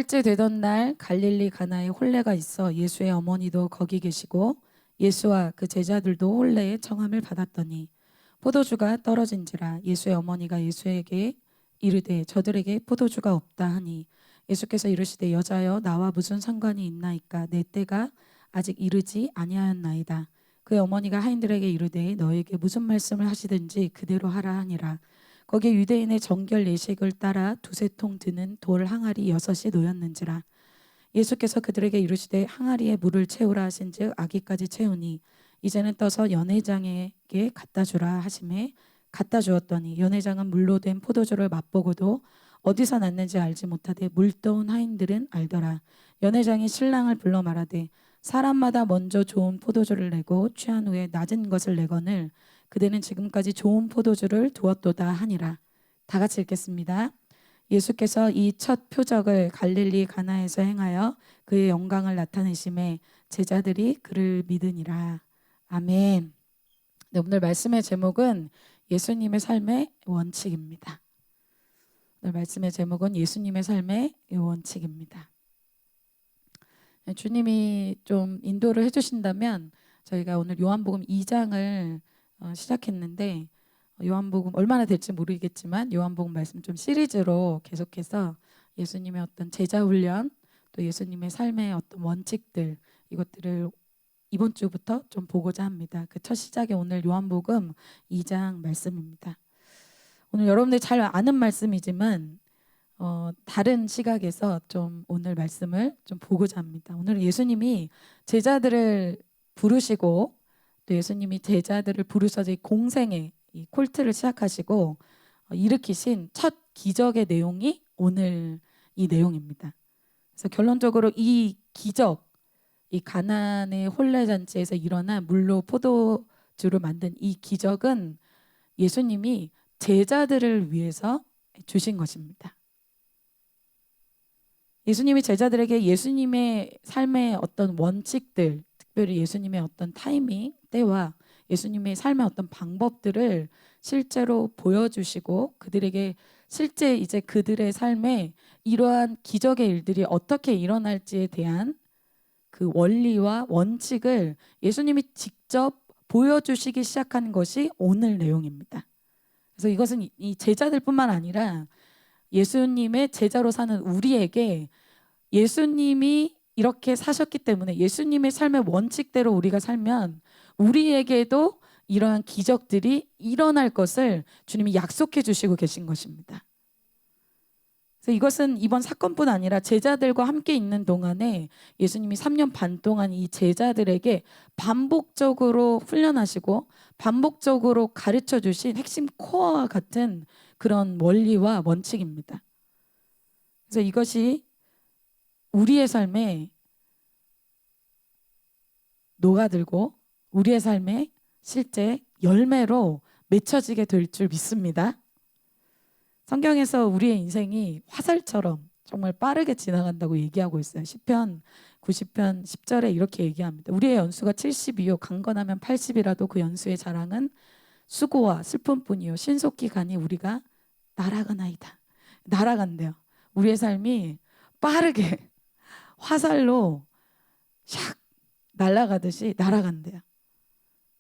9달째 되던 날 갈릴리 가나에 혼례가 있어 예수의 어머니도 거기 계시고 예수와 그 제자들도 혼례의 청함을 받았더니 포도주가 떨어진지라 예수의 어머니가 예수에게 이르되 저들에게 포도주가 없다 하니 예수께서 이르시되 여자여 나와 무슨 상관이 있나이까 내 때가 아직 이르지 아니하였나이다. 그의 어머니가 하인들에게 이르되 너에게 무슨 말씀을 하시든지 그대로 하라 하니라. 거기에 유대인의 정결 예식을 따라 두세 통 드는 돌 항아리 6이 놓였는지라. 예수께서 그들에게 이르시되 항아리에 물을 채우라 하신즉 아기까지 채우니 이제는 떠서 연회장에게 갖다 주라 하심에 갖다 주었더니 연회장은 물로 된 포도주를 맛보고도 어디서 났는지 알지 못하되 물떠온 하인들은 알더라. 연회장이 신랑을 불러 말하되 사람마다 먼저 좋은 포도주를 내고 취한 후에 낮은 것을 내거늘 그대는 지금까지 좋은 포도주를 두었도다 하니라. 다 같이 읽겠습니다. 예수께서 이 첫 표적을 갈릴리 가나에서 행하여 그의 영광을 나타내심에 제자들이 그를 믿으니라. 아멘. 네, 오늘 말씀의 제목은 예수님의 삶의 원칙입니다. 오늘 말씀의 제목은 예수님의 삶의 원칙입니다. 주님이 좀 인도를 해주신다면 저희가 오늘 요한복음 2장을 시작했는데 요한복음 얼마나 될지 모르겠지만 요한복음 말씀 좀 시리즈로 계속해서 예수님의 어떤 제자 훈련 또 예수님의 삶의 어떤 원칙들 이것들을 이번 주부터 좀 보고자 합니다. 그 첫 시작이 오늘 요한복음 2장 말씀입니다. 오늘 여러분들이 잘 아는 말씀이지만 다른 시각에서 좀 오늘 말씀을 좀 보고자 합니다. 오늘 예수님이 제자들을 부르시고 또 예수님이 제자들을 부르셔서 이 공생의 이 콜트를 시작하시고 일으키신 첫 기적의 내용이 오늘 이 내용입니다. 그래서 결론적으로 이 기적, 이 가나안의 혼례잔치에서 일어난 물로 포도주를 만든 이 기적은 예수님이 제자들을 위해서 주신 것입니다. 예수님이 제자들에게 예수님의 삶의 어떤 원칙들, 특별히 예수님의 어떤 타이밍, 때와 예수님의 삶의 어떤 방법들을 실제로 보여주시고 그들에게 실제 이제 그들의 삶에 이러한 기적의 일들이 어떻게 일어날지에 대한 그 원리와 원칙을 예수님이 직접 보여주시기 시작한 것이 오늘 내용입니다. 그래서 이것은 이 제자들뿐만 아니라 예수님의 제자로 사는 우리에게 예수님이 이렇게 사셨기 때문에 예수님의 삶의 원칙대로 우리가 살면 우리에게도 이러한 기적들이 일어날 것을 주님이 약속해 주시고 계신 것입니다. 그래서 이것은 이번 사건뿐 아니라 제자들과 함께 있는 동안에 예수님이 3년 반 동안 이 제자들에게 반복적으로 훈련하시고 반복적으로 가르쳐 주신 핵심 코어와 같은 그런 원리와 원칙입니다. 그래서 이것이 우리의 삶에 녹아들고 우리의 삶에 실제 열매로 맺혀지게 될 줄 믿습니다. 성경에서 우리의 인생이 화살처럼 정말 빠르게 지나간다고 얘기하고 있어요. 시편 90편 10절에 이렇게 얘기합니다. 우리의 연수가 70이요 강건하면 80이라도 그 연수의 자랑은 수고와 슬픔뿐이요 신속히 가니 우리가 날아가나이다. 날아간대요. 우리의 삶이 빠르게 화살로 샥 날아가듯이 날아간대요.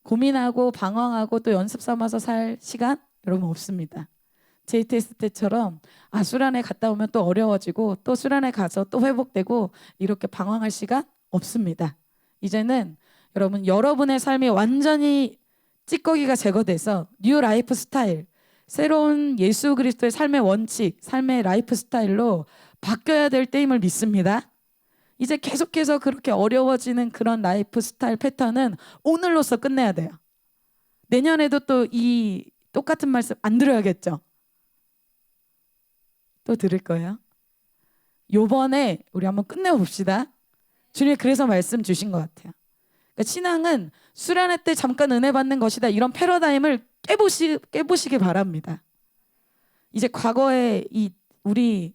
고민하고 방황하고 또 연습 삼아서 살 시간 여러분 없습니다. JTS 때처럼 수련회 갔다 오면 또 어려워지고 또 수련회 가서 또 회복되고 이렇게 방황할 시간 없습니다. 이제는 여러분의 삶이 완전히 찌꺼기가 제거돼서 뉴 라이프 스타일, 새로운 예수 그리스도의 삶의 원칙, 삶의 라이프 스타일로 바뀌어야 될 때임을 믿습니다. 이제 계속해서 그렇게 어려워지는 그런 라이프 스타일 패턴은 오늘로써 끝내야 돼요. 내년에도 또 이 똑같은 말씀 안 들어야겠죠? 또 들을 거예요. 요번에 우리 한번 끝내봅시다. 주님이 그래서 말씀 주신 것 같아요. 그러니까 신앙은 수련회 때 잠깐 은혜 받는 것이다. 이런 패러다임을 깨보시기 바랍니다. 이제 과거에 우리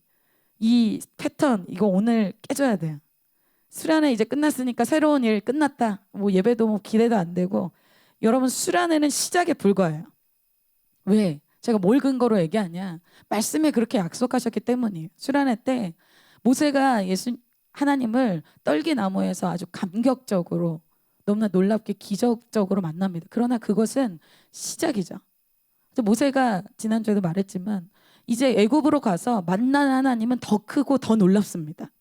이 패턴 이거 오늘 깨줘야 돼요. 수련회 이제 끝났으니까 새로운 일 끝났다. 예배도 기대도 안 되고 여러분 수련회는 시작에 불과해요. 왜? 제가 뭘 근거로 얘기하냐? 말씀에 그렇게 약속하셨기 때문이에요. 수련회 때 모세가 하나님을 떨기나무에서 아주 감격적으로 너무나 놀랍게 기적적으로 만납니다. 그러나 그것은 시작이죠. 모세가 지난주에도 말했지만 이제 애굽으로 가서 만난 하나님은 더 크고 더 놀랍습니다.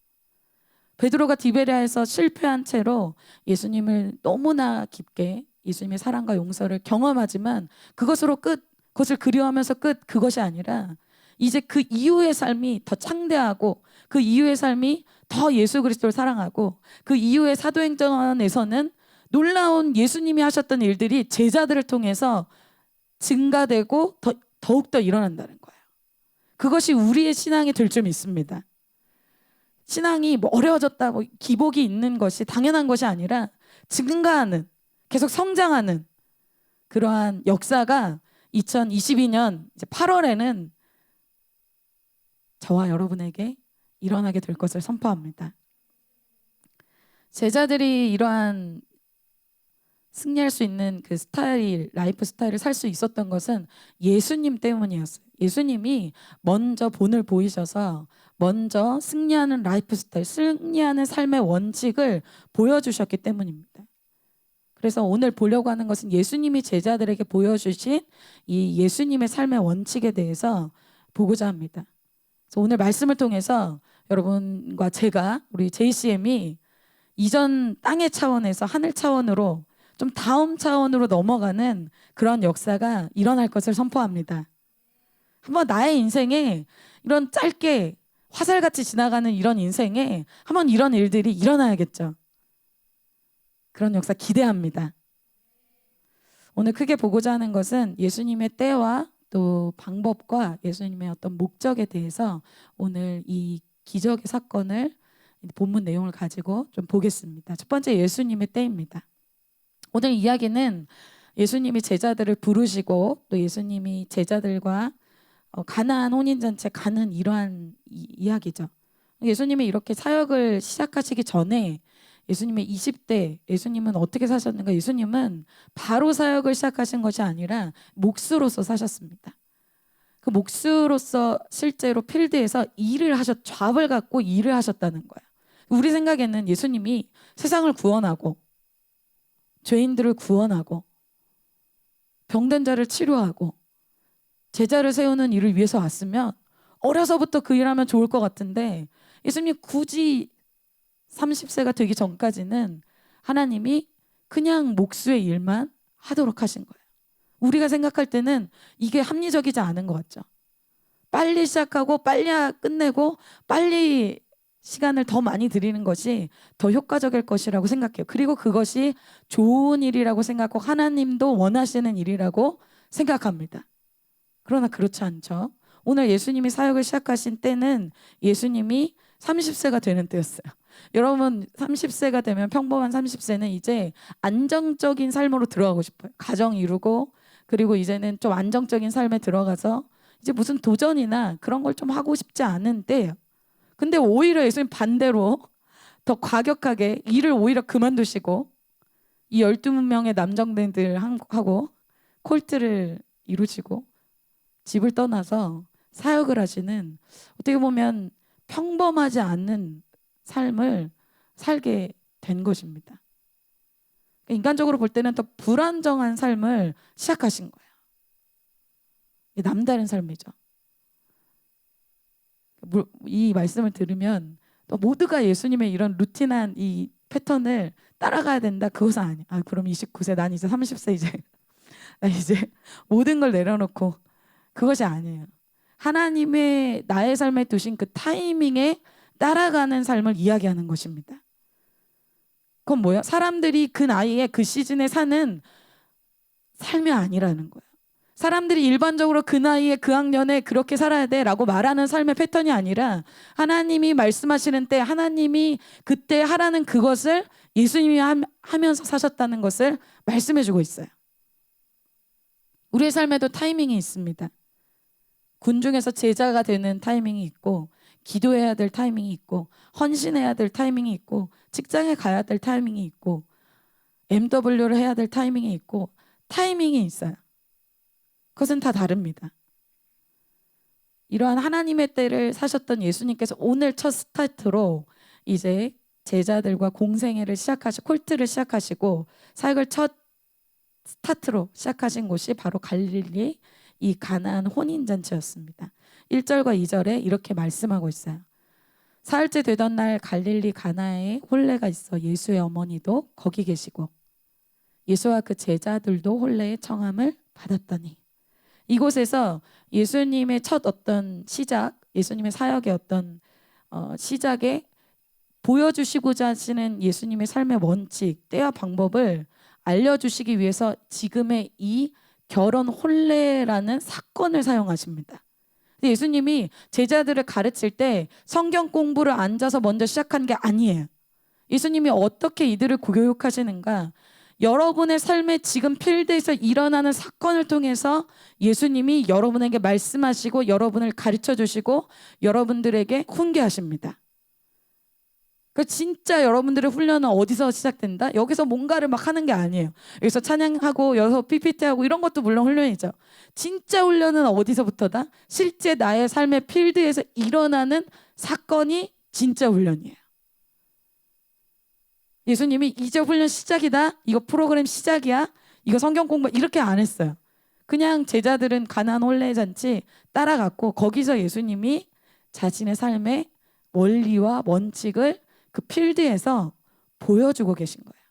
베드로가 디베랴에서 실패한 채로 예수님을 너무나 깊게 예수님의 사랑과 용서를 경험하지만 그것으로 끝, 그것을 그리워하면서 끝, 그것이 아니라 이제 그 이후의 삶이 더 창대하고 그 이후의 삶이 더 예수 그리스도를 사랑하고 그 이후의 사도행전에서는 놀라운 예수님이 하셨던 일들이 제자들을 통해서 증가되고 더욱더 일어난다는 거예요. 그것이 우리의 신앙이 될 줄 믿습니다. 신앙이 뭐 어려워졌다, 뭐 기복이 있는 것이 당연한 것이 아니라 증가하는, 계속 성장하는 그러한 역사가 2022년 8월에는 저와 여러분에게 일어나게 될 것을 선포합니다. 제자들이 이러한 승리할 수 있는 그 스타일, 라이프 스타일을 살 수 있었던 것은 예수님 때문이었어요. 예수님이 먼저 본을 보이셔서 먼저 승리하는 라이프 스타일, 승리하는 삶의 원칙을 보여주셨기 때문입니다. 그래서 오늘 보려고 하는 것은 예수님이 제자들에게 보여주신 이 예수님의 삶의 원칙에 대해서 보고자 합니다. 그래서 오늘 말씀을 통해서 여러분과 제가, 우리 JCM이 이전 땅의 차원에서 하늘 차원으로 좀 다음 차원으로 넘어가는 그런 역사가 일어날 것을 선포합니다. 한번 나의 인생에 이런 짧게 화살같이 지나가는 이런 인생에 한번 이런 일들이 일어나야겠죠. 그런 역사 기대합니다. 오늘 크게 보고자 하는 것은 예수님의 때와 또 방법과 예수님의 어떤 목적에 대해서 오늘 이 기적의 사건을 본문 내용을 가지고 좀 보겠습니다. 첫 번째, 예수님의 때입니다. 오늘 이야기는 예수님이 제자들을 부르시고 또 예수님이 제자들과 가나안 혼인잔치 가는 이러한 이야기죠. 예수님이 이렇게 사역을 시작하시기 전에 예수님의 20대 예수님은 어떻게 사셨는가? 예수님은 바로 사역을 시작하신 것이 아니라 목수로서 사셨습니다. 그 목수로서 실제로 필드에서 잡을 갖고 일을 하셨다는 거예요. 우리 생각에는 예수님이 세상을 구원하고 죄인들을 구원하고 병든 자를 치료하고 제자를 세우는 일을 위해서 왔으면 어려서부터 그 일하면 좋을 것 같은데 예수님이 굳이 30세가 되기 전까지는 하나님이 그냥 목수의 일만 하도록 하신 거예요. 우리가 생각할 때는 이게 합리적이지 않은 것 같죠. 빨리 시작하고 빨리 끝내고 빨리 시간을 더 많이 들이는 것이 더 효과적일 것이라고 생각해요. 그리고 그것이 좋은 일이라고 생각하고 하나님도 원하시는 일이라고 생각합니다. 그러나 그렇지 않죠. 오늘 예수님이 사역을 시작하신 때는 예수님이 30세가 되는 때였어요. 여러분 30세가 되면 평범한 30세는 이제 안정적인 삶으로 들어가고 싶어요. 가정 이루고 그리고 이제는 좀 안정적인 삶에 들어가서 이제 무슨 도전이나 그런 걸 좀 하고 싶지 않은 때예요. 근데 오히려 예수님 반대로 더 과격하게 일을 오히려 그만두시고 이 12명의 남정들하고 콜트를 이루시고 집을 떠나서 사역을 하시는 어떻게 보면 평범하지 않은 삶을 살게 된 것입니다. 인간적으로 볼 때는 더 불안정한 삶을 시작하신 거예요. 남다른 삶이죠. 이 말씀을 들으면 또 모두가 예수님의 이런 루틴한 이 패턴을 따라가야 된다. 그것은 아니야. 그럼 29세 난 이제 30세 이제 난 이제 모든 걸 내려놓고 그것이 아니에요. 하나님의 나의 삶에 두신 그 타이밍에 따라가는 삶을 이야기하는 것입니다. 그건 뭐예요? 사람들이 그 나이에 그 시즌에 사는 삶이 아니라는 거예요. 사람들이 일반적으로 그 나이에 그 학년에 그렇게 살아야 돼라고 말하는 삶의 패턴이 아니라 하나님이 말씀하시는 때 하나님이 그때 하라는 그것을 예수님이 하면서 사셨다는 것을 말씀해주고 있어요. 우리의 삶에도 타이밍이 있습니다. 군중에서 제자가 되는 타이밍이 있고 기도해야 될 타이밍이 있고 헌신해야 될 타이밍이 있고 직장에 가야 될 타이밍이 있고 MW를 해야 될 타이밍이 있고 타이밍이 있어요. 그것은 다 다릅니다. 이러한 하나님의 때를 사셨던 예수님께서 오늘 첫 스타트로 이제 제자들과 공생애를 시작하시고 콜트를 시작하시고 사역을 첫 스타트로 시작하신 곳이 바로 갈릴리 이 가나안 혼인잔치였습니다. 1절과 2절에 이렇게 말씀하고 있어요. 사흘째 되던 날 갈릴리 가나에 혼례가 있어 예수의 어머니도 거기 계시고 예수와 그 제자들도 혼례의 청함을 받았더니, 이곳에서 예수님의 첫 어떤 시작, 예수님의 사역의 어떤 시작에 보여주시고자 하시는 예수님의 삶의 원칙, 때와 방법을 알려주시기 위해서 지금의 이 결혼 혼례라는 사건을 사용하십니다. 예수님이 제자들을 가르칠 때 성경 공부를 앉아서 먼저 시작한 게 아니에요. 예수님이 어떻게 이들을 교육하시는가, 여러분의 삶의 지금 필드에서 일어나는 사건을 통해서 예수님이 여러분에게 말씀하시고 여러분을 가르쳐 주시고 여러분들에게 훈계하십니다. 그 진짜 여러분들의 훈련은 어디서 시작된다? 여기서 뭔가를 막 하는 게 아니에요. 여기서 찬양하고 여기서 PPT하고 이런 것도 물론 훈련이죠. 진짜 훈련은 어디서부터다? 실제 나의 삶의 필드에서 일어나는 사건이 진짜 훈련이에요. 예수님이 이제 훈련 시작이다, 이거 프로그램 시작이야, 이거 성경 공부 이렇게 안 했어요. 그냥 제자들은 가나안 혼례 잔치 따라갔고 거기서 예수님이 자신의 삶의 원리와 원칙을 그 필드에서 보여주고 계신 거예요.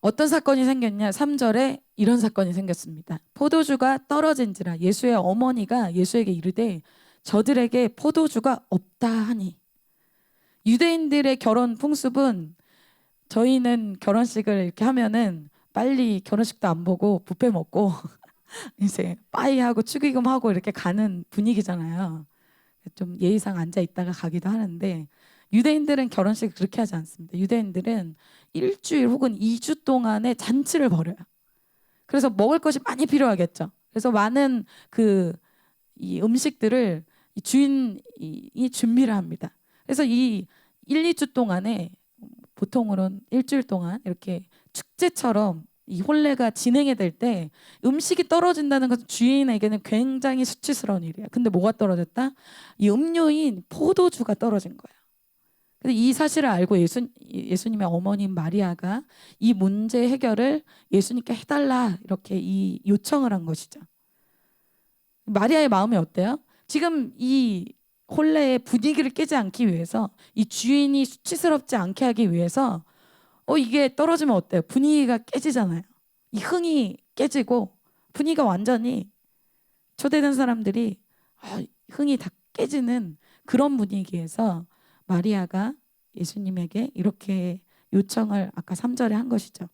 어떤 사건이 생겼냐? 3절에 이런 사건이 생겼습니다. 포도주가 떨어진지라 예수의 어머니가 예수에게 이르되 저들에게 포도주가 없다 하니. 유대인들의 결혼 풍습은, 저희는 결혼식을 이렇게 하면은 빨리 결혼식도 안 보고 뷔페 먹고 이제 빠이하고 축의금하고 이렇게 가는 분위기잖아요. 좀 예의상 앉아 있다가 가기도 하는데 유대인들은 결혼식을 그렇게 하지 않습니다. 유대인들은 일주일 혹은 2주 동안의 잔치를 벌여요. 그래서 먹을 것이 많이 필요하겠죠. 그래서 많은 이 음식들을 이 주인이 준비를 합니다. 그래서 이 1, 2주 동안에 보통으로는 일주일 동안 이렇게 축제처럼 이 혼례가 진행이 될 때 음식이 떨어진다는 것은 주인에게는 굉장히 수치스러운 일이에요. 근데 뭐가 떨어졌다? 이 음료인 포도주가 떨어진 거예요. 그래서 이 사실을 알고 예수님의 어머님 마리아가 이 문제 해결을 예수님께 해달라 이렇게 이 요청을 한 것이죠. 마리아의 마음이 어때요? 지금 이 혼례의 분위기를 깨지 않기 위해서, 이 주인이 수치스럽지 않게 하기 위해서 이게 떨어지면 어때요? 분위기가 깨지잖아요. 이 흥이 깨지고 분위기가 완전히, 초대된 사람들이 흥이 다 깨지는 그런 분위기에서 마리아가 예수님에게 이렇게 요청을 아까 3절에 한 것이죠.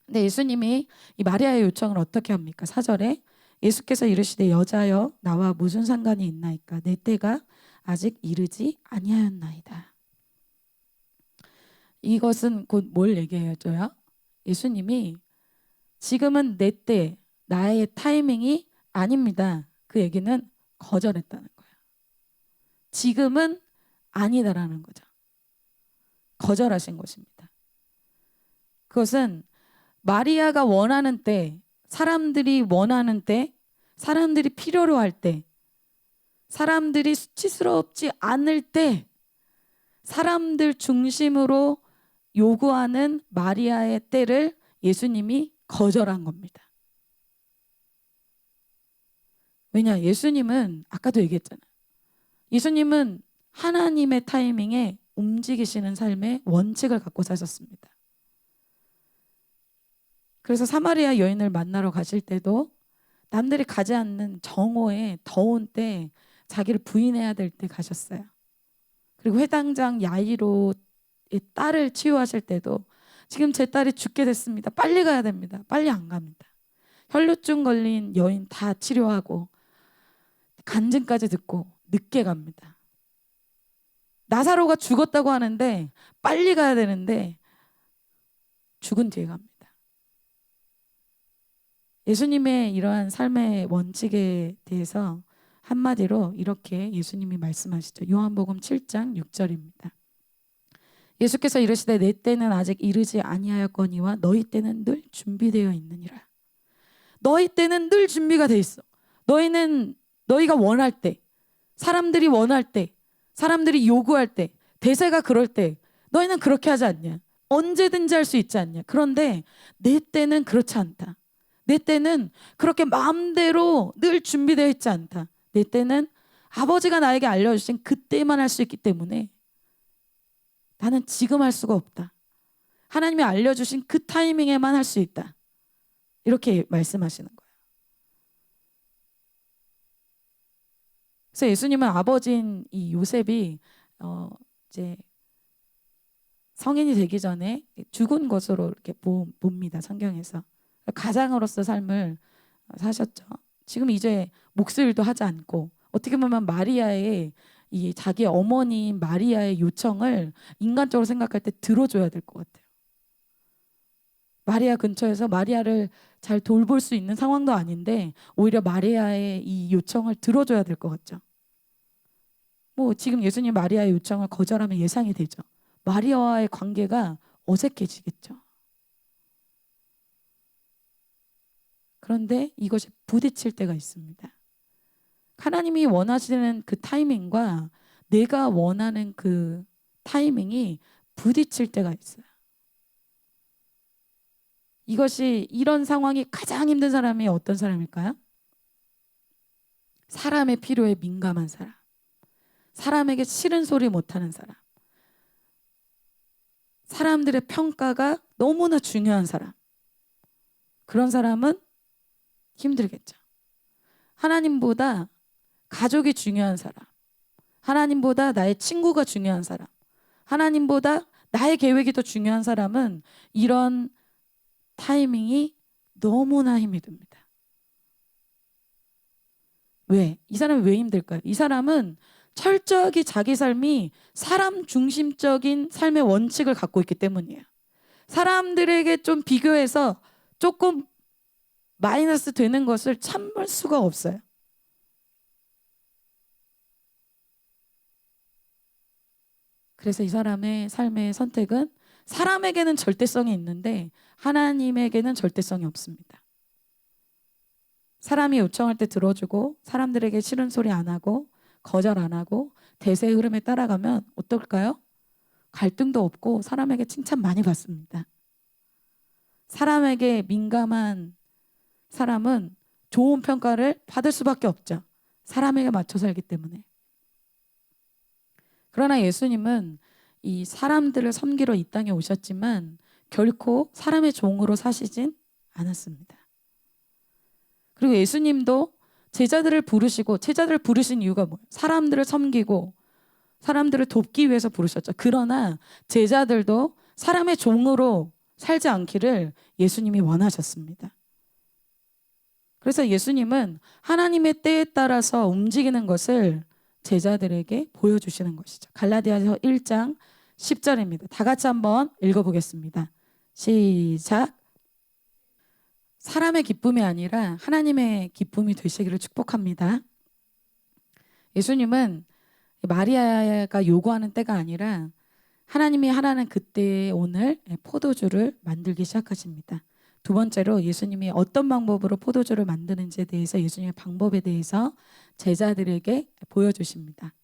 근데 예수님이 이 마리아의 요청을 어떻게 합니까? 4절에 예수께서 이르시되 여자여 나와 무슨 상관이 있나이까? 내 때가 아직 이르지 아니하였나이다. 이것은 곧 뭘 얘기해줘요? 예수님이 지금은 내 때, 나의 타이밍이 아닙니다. 그 얘기는 거절했다는 거예요. 지금은 아니다라는 거죠. 거절하신 것입니다. 그것은 마리아가 원하는 때, 사람들이 원하는 때, 사람들이 필요로 할 때, 사람들이 수치스럽지 않을 때, 사람들 중심으로 요구하는 마리아의 때를 예수님이 거절한 겁니다. 왜냐? 예수님은 아까도 얘기했잖아요. 예수님은 하나님의 타이밍에 움직이시는 삶의 원칙을 갖고 사셨습니다. 그래서 사마리아 여인을 만나러 가실 때도 남들이 가지 않는 정오에 더운 때 자기를 부인해야 될 때 가셨어요. 그리고 회당장 야이로의 딸을 치유하실 때도 지금 제 딸이 죽게 됐습니다. 빨리 가야 됩니다. 빨리 안 갑니다. 혈루증 걸린 여인 다 치료하고 간증까지 듣고 늦게 갑니다. 나사로가 죽었다고 하는데 빨리 가야 되는데 죽은 뒤에 갑니다. 예수님의 이러한 삶의 원칙에 대해서 한마디로 이렇게 예수님이 말씀하시죠. 요한복음 7장 6절입니다. 예수께서 이르시되 내 때는 아직 이르지 아니하였거니와 너희 때는 늘 준비되어 있느니라. 너희 때는 늘 준비가 돼 있어. 너희가 원할 때, 사람들이 원할 때, 사람들이 요구할 때, 대세가 그럴 때 너희는 그렇게 하지 않냐? 언제든지 할 수 있지 않냐? 그런데 내 때는 그렇지 않다. 내 때는 그렇게 마음대로 늘 준비되어 있지 않다. 내 때는 아버지가 나에게 알려주신 그때만 할 수 있기 때문에 나는 지금 할 수가 없다. 하나님이 알려주신 그 타이밍에만 할 수 있다. 이렇게 말씀하시는 거예요. 그래서 예수님은 아버지인 이 요셉이 이제 성인이 되기 전에 죽은 것으로 이렇게 봅니다. 성경에서. 가장으로서 삶을 사셨죠. 지금 이제 목수일도 하지 않고 어떻게 보면 마리아의 이 자기 어머니인 마리아의 요청을 인간적으로 생각할 때 들어줘야 될 것 같아요. 마리아 근처에서 마리아를 잘 돌볼 수 있는 상황도 아닌데 오히려 마리아의 이 요청을 들어줘야 될 것 같죠. 뭐 지금 예수님 마리아의 요청을 거절하면 예상이 되죠. 마리아와의 관계가 어색해지겠죠. 그런데 이것이 부딪힐 때가 있습니다. 하나님이 원하시는 그 타이밍과 내가 원하는 그 타이밍이 부딪힐 때가 있어요. 이런 상황이 가장 힘든 사람이 어떤 사람일까요? 사람의 필요에 민감한 사람. 사람에게 싫은 소리 못하는 사람. 사람들의 평가가 너무나 중요한 사람. 그런 사람은 힘들겠죠. 하나님보다 가족이 중요한 사람. 하나님보다 나의 친구가 중요한 사람. 하나님보다 나의 계획이 더 중요한 사람은 이런 타이밍이 너무나 힘이 듭니다. 왜? 이 사람이 왜 힘들까요? 이 사람은 철저하게 자기 삶이 사람 중심적인 삶의 원칙을 갖고 있기 때문이에요. 사람들에게 좀 비교해서 조금 마이너스 되는 것을 참을 수가 없어요. 그래서 이 사람의 삶의 선택은 사람에게는 절대성이 있는데 하나님에게는 절대성이 없습니다. 사람이 요청할 때 들어주고 사람들에게 싫은 소리 안 하고 거절 안 하고 대세의 흐름에 따라가면 어떨까요? 갈등도 없고 사람에게 칭찬 많이 받습니다. 사람에게 민감한 사람은 좋은 평가를 받을 수밖에 없죠. 사람에게 맞춰 살기 때문에. 그러나 예수님은 이 사람들을 섬기러 이 땅에 오셨지만 결코 사람의 종으로 사시진 않았습니다. 그리고 예수님도 제자들을 부르신 이유가 뭐예요? 사람들을 섬기고 사람들을 돕기 위해서 부르셨죠. 그러나 제자들도 사람의 종으로 살지 않기를 예수님이 원하셨습니다. 그래서 예수님은 하나님의 때에 따라서 움직이는 것을 제자들에게 보여주시는 것이죠. 갈라디아서 1장 10절입니다. 다 같이 한번 읽어보겠습니다. 시작. 사람의 기쁨이 아니라 하나님의 기쁨이 되시기를 축복합니다. 예수님은 마리아가 요구하는 때가 아니라 하나님이 하라는 그때에 오늘 포도주를 만들기 시작하십니다. 두 번째로 예수님이 어떤 방법으로 포도주를 만드는지에 대해서 예수님의 방법에 대해서 제자들에게 보여주십니다.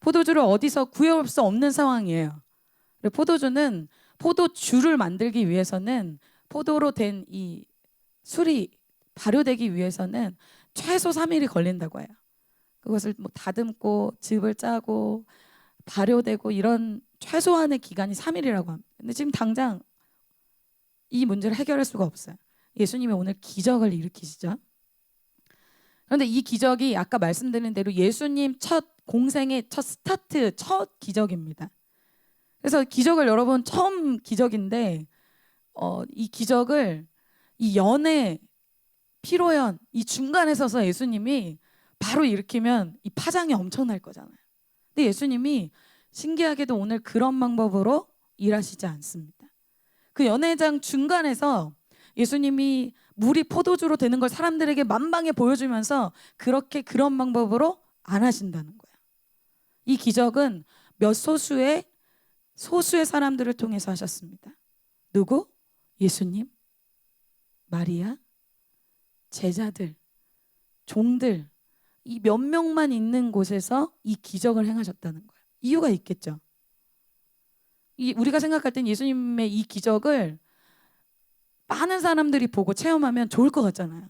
포도주를 어디서 구해올 수 없는 상황이에요. 포도주는 포도주를 만들기 위해서는 포도로 된 이 술이 발효되기 위해서는 최소 3일이 걸린다고 해요. 그것을 뭐 다듬고 즙을 짜고 발효되고 이런 최소한의 기간이 3일이라고 합니다. 근데 지금 당장 이 문제를 해결할 수가 없어요. 예수님이 오늘 기적을 일으키시죠. 그런데 이 기적이 아까 말씀드린 대로 예수님 첫 공생의 첫 스타트, 첫 기적입니다. 그래서 기적을 여러분 처음 기적인데 이 기적을 이 연애, 피로연 이 중간에 서서 예수님이 바로 일으키면 이 파장이 엄청날 거잖아요. 근데 예수님이 신기하게도 오늘 그런 방법으로 일하시지 않습니다. 그 연회장 중간에서 예수님이 물이 포도주로 되는 걸 사람들에게 만방에 보여주면서 그런 방법으로 안 하신다는 거예요. 이 기적은 몇 소수의 사람들을 통해서 하셨습니다. 누구? 예수님, 마리아, 제자들, 종들, 이 몇 명만 있는 곳에서 이 기적을 행하셨다는 거예요. 이유가 있겠죠. 우리가 생각할 땐 예수님의 이 기적을 많은 사람들이 보고 체험하면 좋을 것 같잖아요.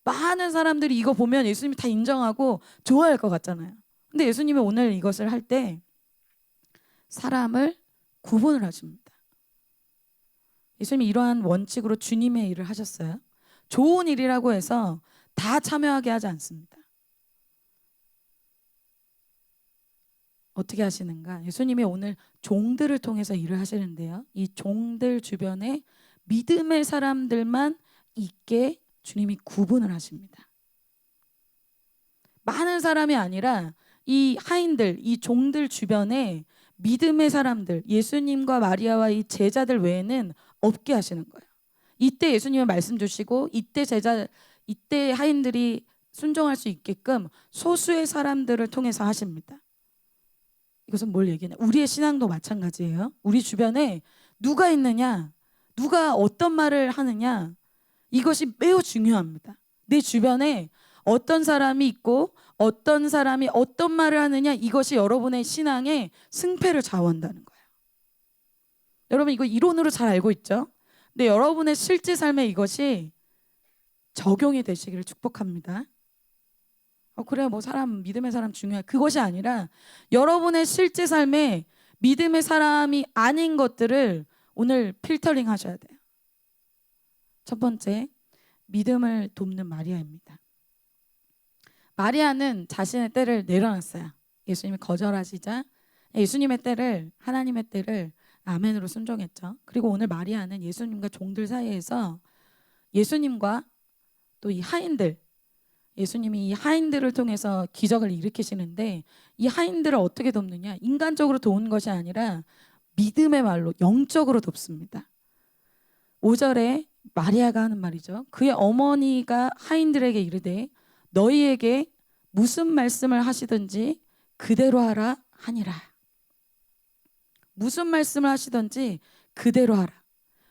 많은 사람들이 이거 보면 예수님이 다 인정하고 좋아할 것 같잖아요. 근데 예수님이 오늘 이것을 할 때 사람을 구분을 하십니다. 예수님이 이러한 원칙으로 주님의 일을 하셨어요. 좋은 일이라고 해서 다 참여하게 하지 않습니다. 어떻게 하시는가? 예수님이 오늘 종들을 통해서 일을 하시는데요. 이 종들 주변에 믿음의 사람들만 있게 주님이 구분을 하십니다. 많은 사람이 아니라 이 하인들, 이 종들 주변에 믿음의 사람들, 예수님과 마리아와 이 제자들 외에는 없게 하시는 거예요. 이때 예수님은 말씀 주시고 이때 하인들이 순종할 수 있게끔 소수의 사람들을 통해서 하십니다. 이것은 뭘 얘기하냐? 우리의 신앙도 마찬가지예요. 우리 주변에 누가 있느냐, 누가 어떤 말을 하느냐, 이것이 매우 중요합니다. 내 주변에 어떤 사람이 있고 어떤 사람이 어떤 말을 하느냐, 이것이 여러분의 신앙의 승패를 좌우한다는 거예요. 여러분 이거 이론으로 잘 알고 있죠? 근데 여러분의 실제 삶에 이것이 적용이 되시기를 축복합니다. 그래 뭐 믿음의 사람 중요해. 그것이 아니라 여러분의 실제 삶에 믿음의 사람이 아닌 것들을 오늘 필터링 하셔야 돼요. 첫 번째, 믿음을 돕는 마리아입니다. 마리아는 자신의 때를 내려놨어요. 예수님이 거절하시자 예수님의 때를, 하나님의 때를 아멘으로 순종했죠. 그리고 오늘 마리아는 예수님과 종들 사이에서 예수님과 또 이 하인들, 예수님이 이 하인들을 통해서 기적을 일으키시는데 이 하인들을 어떻게 돕느냐? 인간적으로 도운 것이 아니라 믿음의 말로 영적으로 돕습니다. 5절에 마리아가 하는 말이죠. 그의 어머니가 하인들에게 이르되 너희에게 무슨 말씀을 하시든지 그대로 하라 하니라. 무슨 말씀을 하시든지 그대로 하라.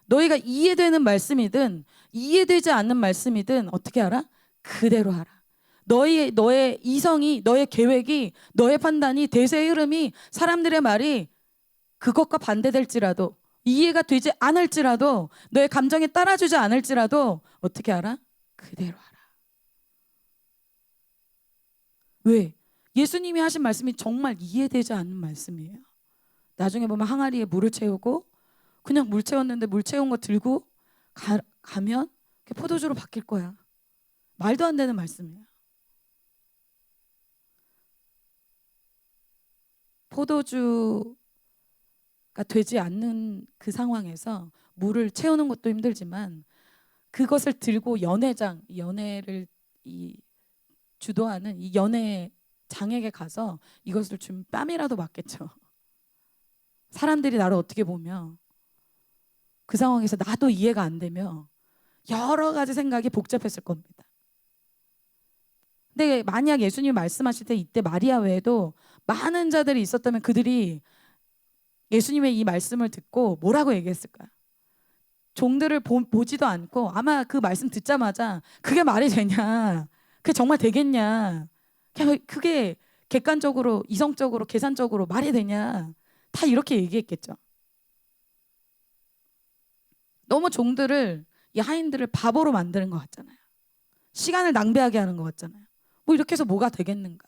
너희가 이해되는 말씀이든 이해되지 않는 말씀이든 어떻게 하라? 그대로 하라. 너의 이성이, 너의 계획이, 너의 판단이, 대세의 흐름이, 사람들의 말이 그것과 반대될지라도, 이해가 되지 않을지라도, 너의 감정에 따라주지 않을지라도 어떻게 하라? 그대로 하라. 왜? 예수님이 하신 말씀이 정말 이해되지 않는 말씀이에요. 나중에 보면 항아리에 물을 채우고 그냥 물 채웠는데 물 채운 거 들고 가면 포도주로 바뀔 거야. 말도 안 되는 말씀이에요. 포도주가 되지 않는 그 상황에서 물을 채우는 것도 힘들지만 그것을 들고 연애를 주도하는 이 연애장에게 가서 이것을 주면 뺨이라도 맞겠죠. 사람들이 나를 어떻게 보며 그 상황에서 나도 이해가 안 되며 여러 가지 생각이 복잡했을 겁니다. 근데 만약 예수님이 말씀하실 때 이때 마리아 외에도 많은 자들이 있었다면 그들이 예수님의 이 말씀을 듣고 뭐라고 얘기했을까요? 종들을 보지도 않고 아마 그 말씀 듣자마자 그게 말이 되냐, 그게 정말 되겠냐, 그게 객관적으로, 이성적으로, 계산적으로 말이 되냐, 다 이렇게 얘기했겠죠. 너무 종들을, 이 하인들을 바보로 만드는 것 같잖아요. 시간을 낭비하게 하는 것 같잖아요. 뭐 이렇게 해서 뭐가 되겠는가.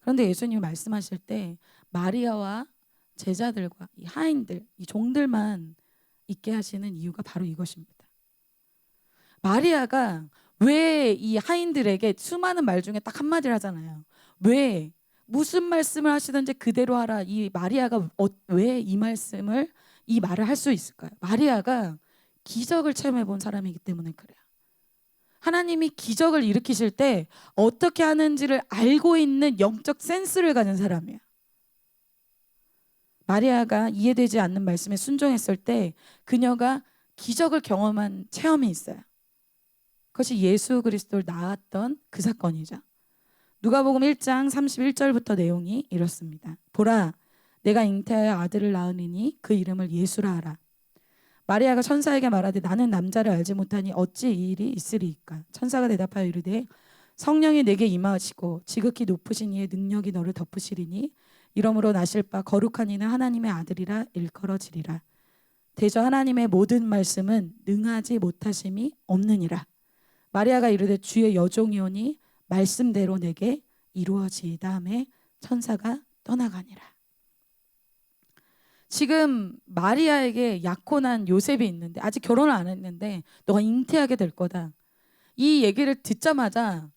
그런데 예수님이 말씀하실 때 마리아와 제자들과 이 하인들, 이 종들만 있게 하시는 이유가 바로 이것입니다. 마리아가 왜 이 하인들에게 수많은 말 중에 딱 한마디를 하잖아요. 왜 무슨 말씀을 하시든지 그대로 하라. 이 마리아가 왜 이 말을 할 수 있을까요? 마리아가 기적을 체험해 본 사람이기 때문에 그래요. 하나님이 기적을 일으키실 때 어떻게 하는지를 알고 있는 영적 센스를 가진 사람이에요. 마리아가 이해되지 않는 말씀에 순종했을 때 그녀가 기적을 경험한 체험이 있어요. 그것이 예수 그리스도를 낳았던 그 사건이죠. 누가복음 1장 31절부터 내용이 이렇습니다. 보라, 내가 잉태하여 아들을 낳으니 그 이름을 예수라 하라. 마리아가 천사에게 말하되 나는 남자를 알지 못하니 어찌 이 일이 있으리이까. 천사가 대답하여 이르되 성령이 내게 임하시고 지극히 높으신 이의 능력이 너를 덮으시리니 이러므로 나실 바 거룩한 이는 하나님의 아들이라 일컬어지리라. 대저 하나님의 모든 말씀은 능하지 못하심이 없느니라. 마리아가 이르되 주의 여종이오니 말씀대로 내게 이루어지이다 하매 천사가 떠나가니라. 지금 마리아에게 약혼한 요셉이 있는데 아직 결혼을 안 했는데 너가 잉태하게 될 거다. 이 얘기를 듣자마자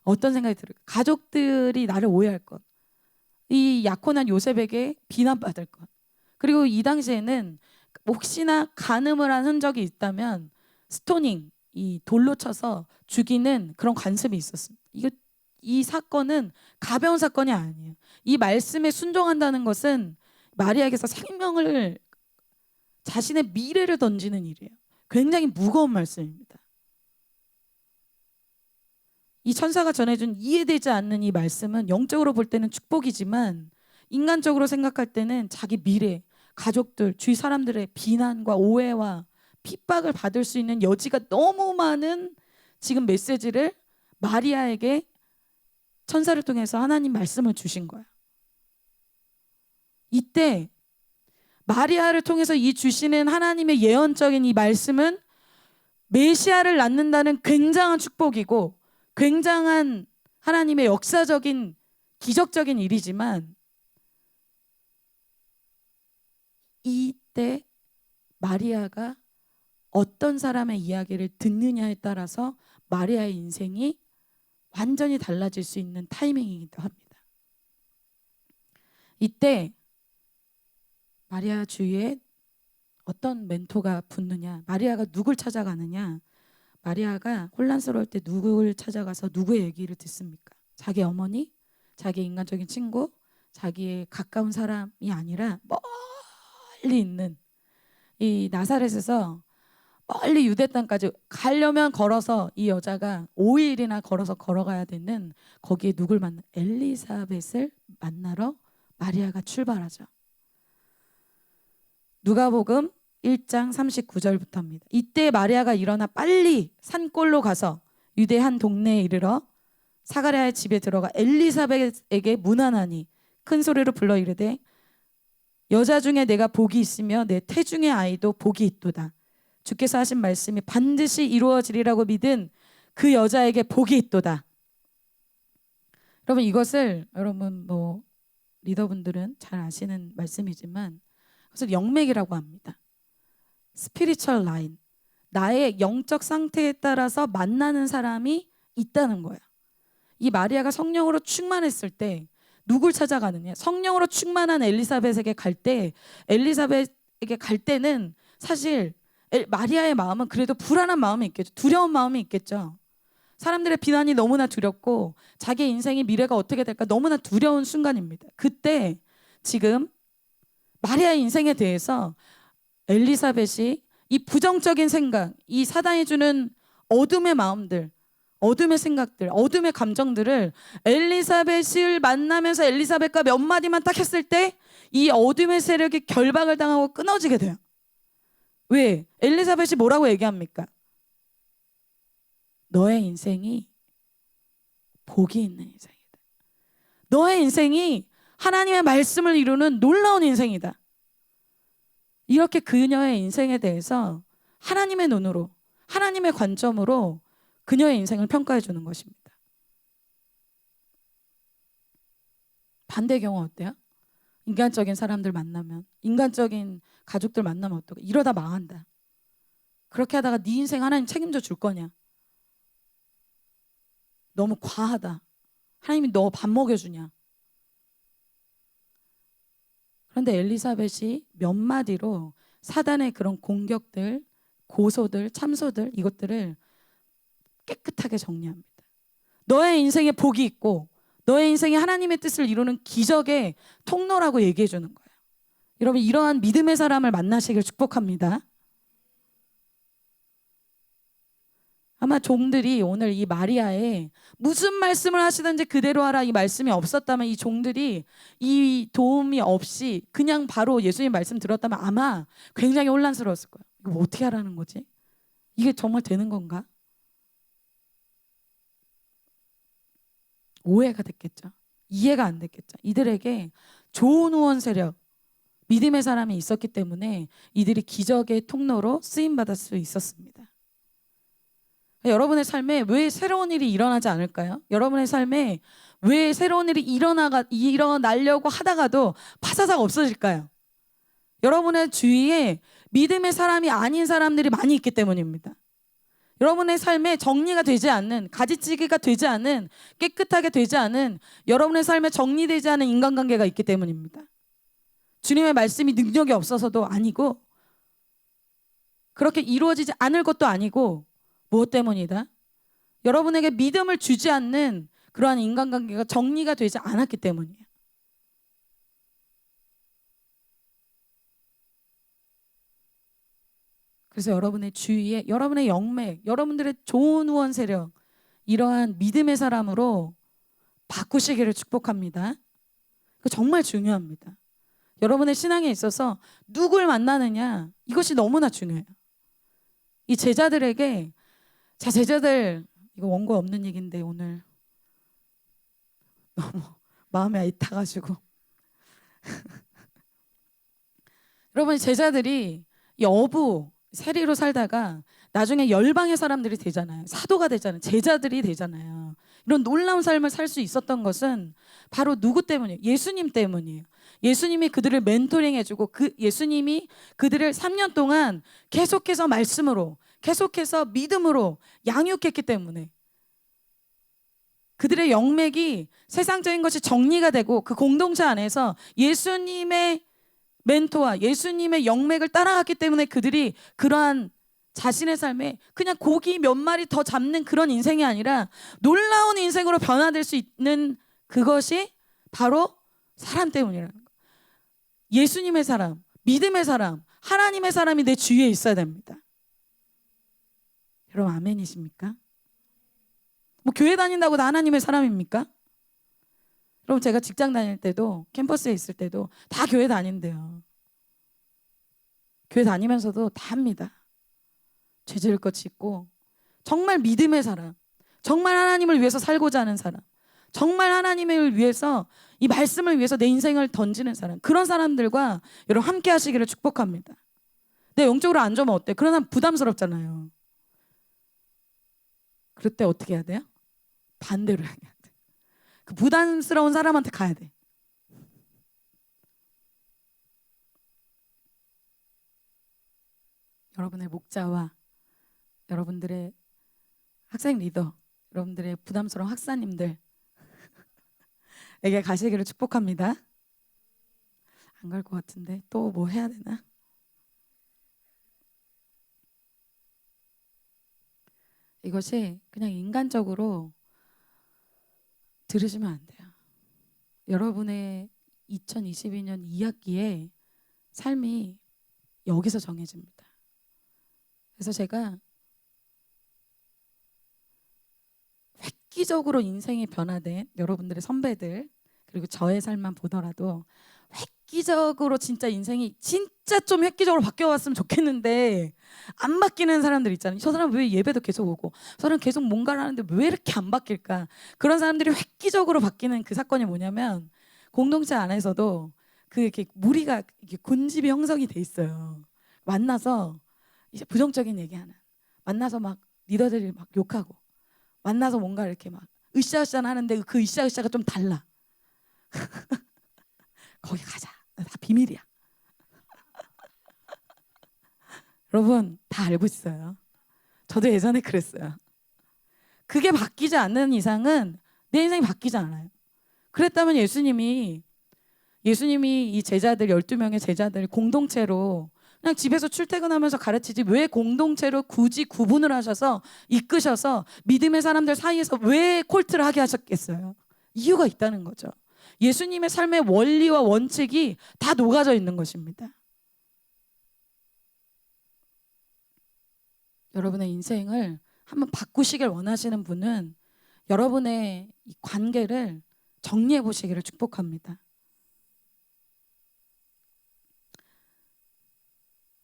어떤 생각이 들어요? 가족들이 나를 오해할 것. 이 약혼한 요셉에게 비난받을 것. 그리고 이 당시에는 혹시나 간음을 한 흔적이 있다면 스토닝, 이 돌로 쳐서 죽이는 그런 관습이 있었습니다. 이 사건은 가벼운 사건이 아니에요. 이 말씀에 순종한다는 것은 마리아에게서 생명을, 자신의 미래를 던지는 일이에요. 굉장히 무거운 말씀입니다. 이 천사가 전해준 이해되지 않는 이 말씀은 영적으로 볼 때는 축복이지만 인간적으로 생각할 때는 자기 미래, 가족들, 주위 사람들의 비난과 오해와 핍박을 받을 수 있는 여지가 너무 많은 지금 메시지를 마리아에게 천사를 통해서 하나님 말씀을 주신 거야. 이때 마리아를 통해서 이 주시는 하나님의 예언적인 이 말씀은 메시아를 낳는다는 굉장한 축복이고 굉장한 하나님의 역사적인 기적적인 일이지만 이때 마리아가 어떤 사람의 이야기를 듣느냐에 따라서 마리아의 인생이 완전히 달라질 수 있는 타이밍이기도 합니다. 이때 마리아 주위에 어떤 멘토가 붙느냐, 마리아가 누굴 찾아가느냐, 마리아가 혼란스러울 때 누굴 찾아가서 누구의 얘기를 듣습니까? 자기 어머니, 자기 인간적인 친구, 자기의 가까운 사람이 아니라 멀리 있는 이 나사렛에서 멀리 유대 땅까지 가려면 걸어서 이 여자가 5일이나 걸어서 걸어가야 되는 거기에 누굴 만나? 엘리사벳을 만나러 마리아가 출발하죠. 누가복음 1장 39절부터입니다. 이때 마리아가 일어나 빨리 산골로 가서 유대 한 동네에 이르러 사가랴의 집에 들어가 엘리사벳에게 문안하니 큰 소리로 불러 이르되 여자 중에 내가 복이 있으며 내 태중의 아이도 복이 있도다. 주께서 하신 말씀이 반드시 이루어지리라고 믿은 그 여자에게 복이 있도다. 여러분 이것을 여러분 리더분들은 잘 아시는 말씀이지만 그것을 영맥이라고 합니다. 스피리추얼 라인. 나의 영적 상태에 따라서 만나는 사람이 있다는 거야. 이 마리아가 성령으로 충만했을 때 누굴 찾아가느냐? 성령으로 충만한 엘리사벳에게 갈 때, 엘리사벳에게 갈 때는 사실 마리아의 마음은 그래도 불안한 마음이 있겠죠. 두려운 마음이 있겠죠. 사람들의 비난이 너무나 두렵고 자기 인생의 미래가 어떻게 될까 너무나 두려운 순간입니다. 그때 지금 마리아의 인생에 대해서 엘리사벳이 이 부정적인 생각, 이 사단이 주는 어둠의 마음들, 어둠의 생각들, 어둠의 감정들을 엘리사벳을 만나면서 엘리사벳과 몇 마디만 딱 했을 때 이 어둠의 세력이 결박을 당하고 끊어지게 돼요. 왜? 엘리사벳이 뭐라고 얘기합니까? 너의 인생이 복이 있는 인생이다. 너의 인생이 하나님의 말씀을 이루는 놀라운 인생이다. 이렇게 그녀의 인생에 대해서 하나님의 눈으로, 하나님의 관점으로 그녀의 인생을 평가해 주는 것입니다. 반대 경우 어때요? 인간적인 사람들 만나면, 인간적인 가족들 만나면 어떡해? 이러다 망한다. 그렇게 하다가 네 인생 하나님 책임져 줄 거냐? 너무 과하다. 하나님이 너 밥 먹여주냐? 그런데 엘리사벳이 몇 마디로 사단의 그런 공격들, 고소들, 참소들 이것들을 깨끗하게 정리합니다. 너의 인생에 복이 있고 너의 인생에 하나님의 뜻을 이루는 기적의 통로라고 얘기해 주는 거예요. 여러분 이러한 믿음의 사람을 만나시길 축복합니다. 아마 종들이 오늘 이 마리아에 무슨 말씀을 하시든지 그대로 하라 이 말씀이 없었다면 이 종들이 이 도움이 없이 그냥 바로 예수님 말씀 들었다면 아마 굉장히 혼란스러웠을 거예요. 이거 뭐 어떻게 하라는 거지? 이게 정말 되는 건가? 오해가 됐겠죠. 이해가 안 됐겠죠. 이들에게 좋은 후원 세력, 믿음의 사람이 있었기 때문에 이들이 기적의 통로로 쓰임받을 수 있었습니다. 여러분의 삶에 왜 새로운 일이 일어나지 않을까요? 여러분의 삶에 왜 새로운 일이 일어나려고 하다가도 파사삭 없어질까요? 여러분의 주위에 믿음의 사람이 아닌 사람들이 많이 있기 때문입니다. 여러분의 삶에 정리가 되지 않는, 가지치기가 되지 않은, 깨끗하게 되지 않은, 여러분의 삶에 정리되지 않은 인간관계가 있기 때문입니다. 주님의 말씀이 능력이 없어서도 아니고, 그렇게 이루어지지 않을 것도 아니고, 무엇 때문이다? 여러분에게 믿음을 주지 않는 그러한 인간관계가 정리가 되지 않았기 때문이에요. 그래서 여러분의 주위에 여러분의 영맥, 여러분들의 좋은 후원 세력, 이러한 믿음의 사람으로 바꾸시기를 축복합니다. 정말 중요합니다. 여러분의 신앙에 있어서 누굴 만나느냐, 이것이 너무나 중요해요. 이 제자들에게, 자, 제자들, 이거 원고 없는 얘기인데 오늘 너무 마음에 아이타가지고 여러분, 제자들이 이 어부 세리로 살다가 나중에 열방의 사람들이 되잖아요. 사도가 되잖아요. 제자들이 되잖아요. 이런 놀라운 삶을 살 수 있었던 것은 바로 누구 때문이에요? 예수님 때문이에요. 예수님이 그들을 멘토링해주고 예수님이 그들을 3년 동안 계속해서 말씀으로, 계속해서 믿음으로 양육했기 때문에 그들의 영맥이 세상적인 것이 정리가 되고 그 공동체 안에서 예수님의 멘토와 예수님의 영맥을 따라갔기 때문에 그들이 그러한 자신의 삶에 그냥 고기 몇 마리 더 잡는 그런 인생이 아니라 놀라운 인생으로 변화될 수 있는, 그것이 바로 사람 때문이라는 거예요. 예수님의 사람, 믿음의 사람, 하나님의 사람이 내 주위에 있어야 됩니다. 여러분, 아멘이십니까? 뭐 교회 다닌다고 다 하나님의 사람입니까? 여러분, 제가 직장 다닐 때도, 캠퍼스에 있을 때도 다 교회 다닌대요. 교회 다니면서도 다 합니다. 죄 지을 것 짓고, 정말 믿음의 사람, 정말 하나님을 위해서 살고자 하는 사람, 정말 하나님을 위해서, 이 말씀을 위해서 내 인생을 던지는 사람, 그런 사람들과 여러분 함께 하시기를 축복합니다. 내 영적으로 안 좋으면 어때? 그런 사람 부담스럽잖아요. 그럴 때 어떻게 해야 돼요? 반대로 해야 돼. 그 부담스러운 사람한테 가야 돼. 여러분의 목자와 여러분들의 학생 리더, 여러분들의 부담스러운 학사님들에게 가시기를 축복합니다. 안 갈 것 같은데 또 뭐 해야 되나? 이것이 그냥 인간적으로 들으시면 안 돼요. 여러분의 2022년 2학기에 삶이 여기서 정해집니다. 그래서 제가 획기적으로 인생이 변화된 여러분들의 선배들, 그리고 저의 삶만 보더라도 획기적으로 진짜 인생이 진짜 좀 획기적으로 바뀌어왔으면 좋겠는데 안 바뀌는 사람들 있잖아요. 저 사람 왜 예배도 계속 오고, 저 사람 계속 뭔가를 하는데 왜 이렇게 안 바뀔까? 그런 사람들이 획기적으로 바뀌는 그 사건이 뭐냐면, 공동체 안에서도 그 이렇게 무리가 이렇게 군집이 형성이 돼 있어요. 만나서 이제 부정적인 얘기하는, 만나서 막 리더들이 막 욕하고, 만나서 뭔가 이렇게 막 으쌰으쌰 하는데 그 으쌰으쌰가 좀 달라. 거기 가자. 다 비밀이야. 여러분, 다 알고 있어요. 저도 예전에 그랬어요. 그게 바뀌지 않는 이상은 내 인생이 바뀌지 않아요. 그랬다면 예수님이 이 제자들, 12명의 제자들 공동체로 그냥 집에서 출퇴근하면서 가르치지 왜 공동체로 굳이 구분을 하셔서 이끄셔서 믿음의 사람들 사이에서 왜 콜트를 하게 하셨겠어요? 이유가 있다는 거죠. 예수님의 삶의 원리와 원칙이 다 녹아져 있는 것입니다. 여러분의 인생을 한번 바꾸시길 원하시는 분은 여러분의 이 관계를 정리해 보시기를 축복합니다.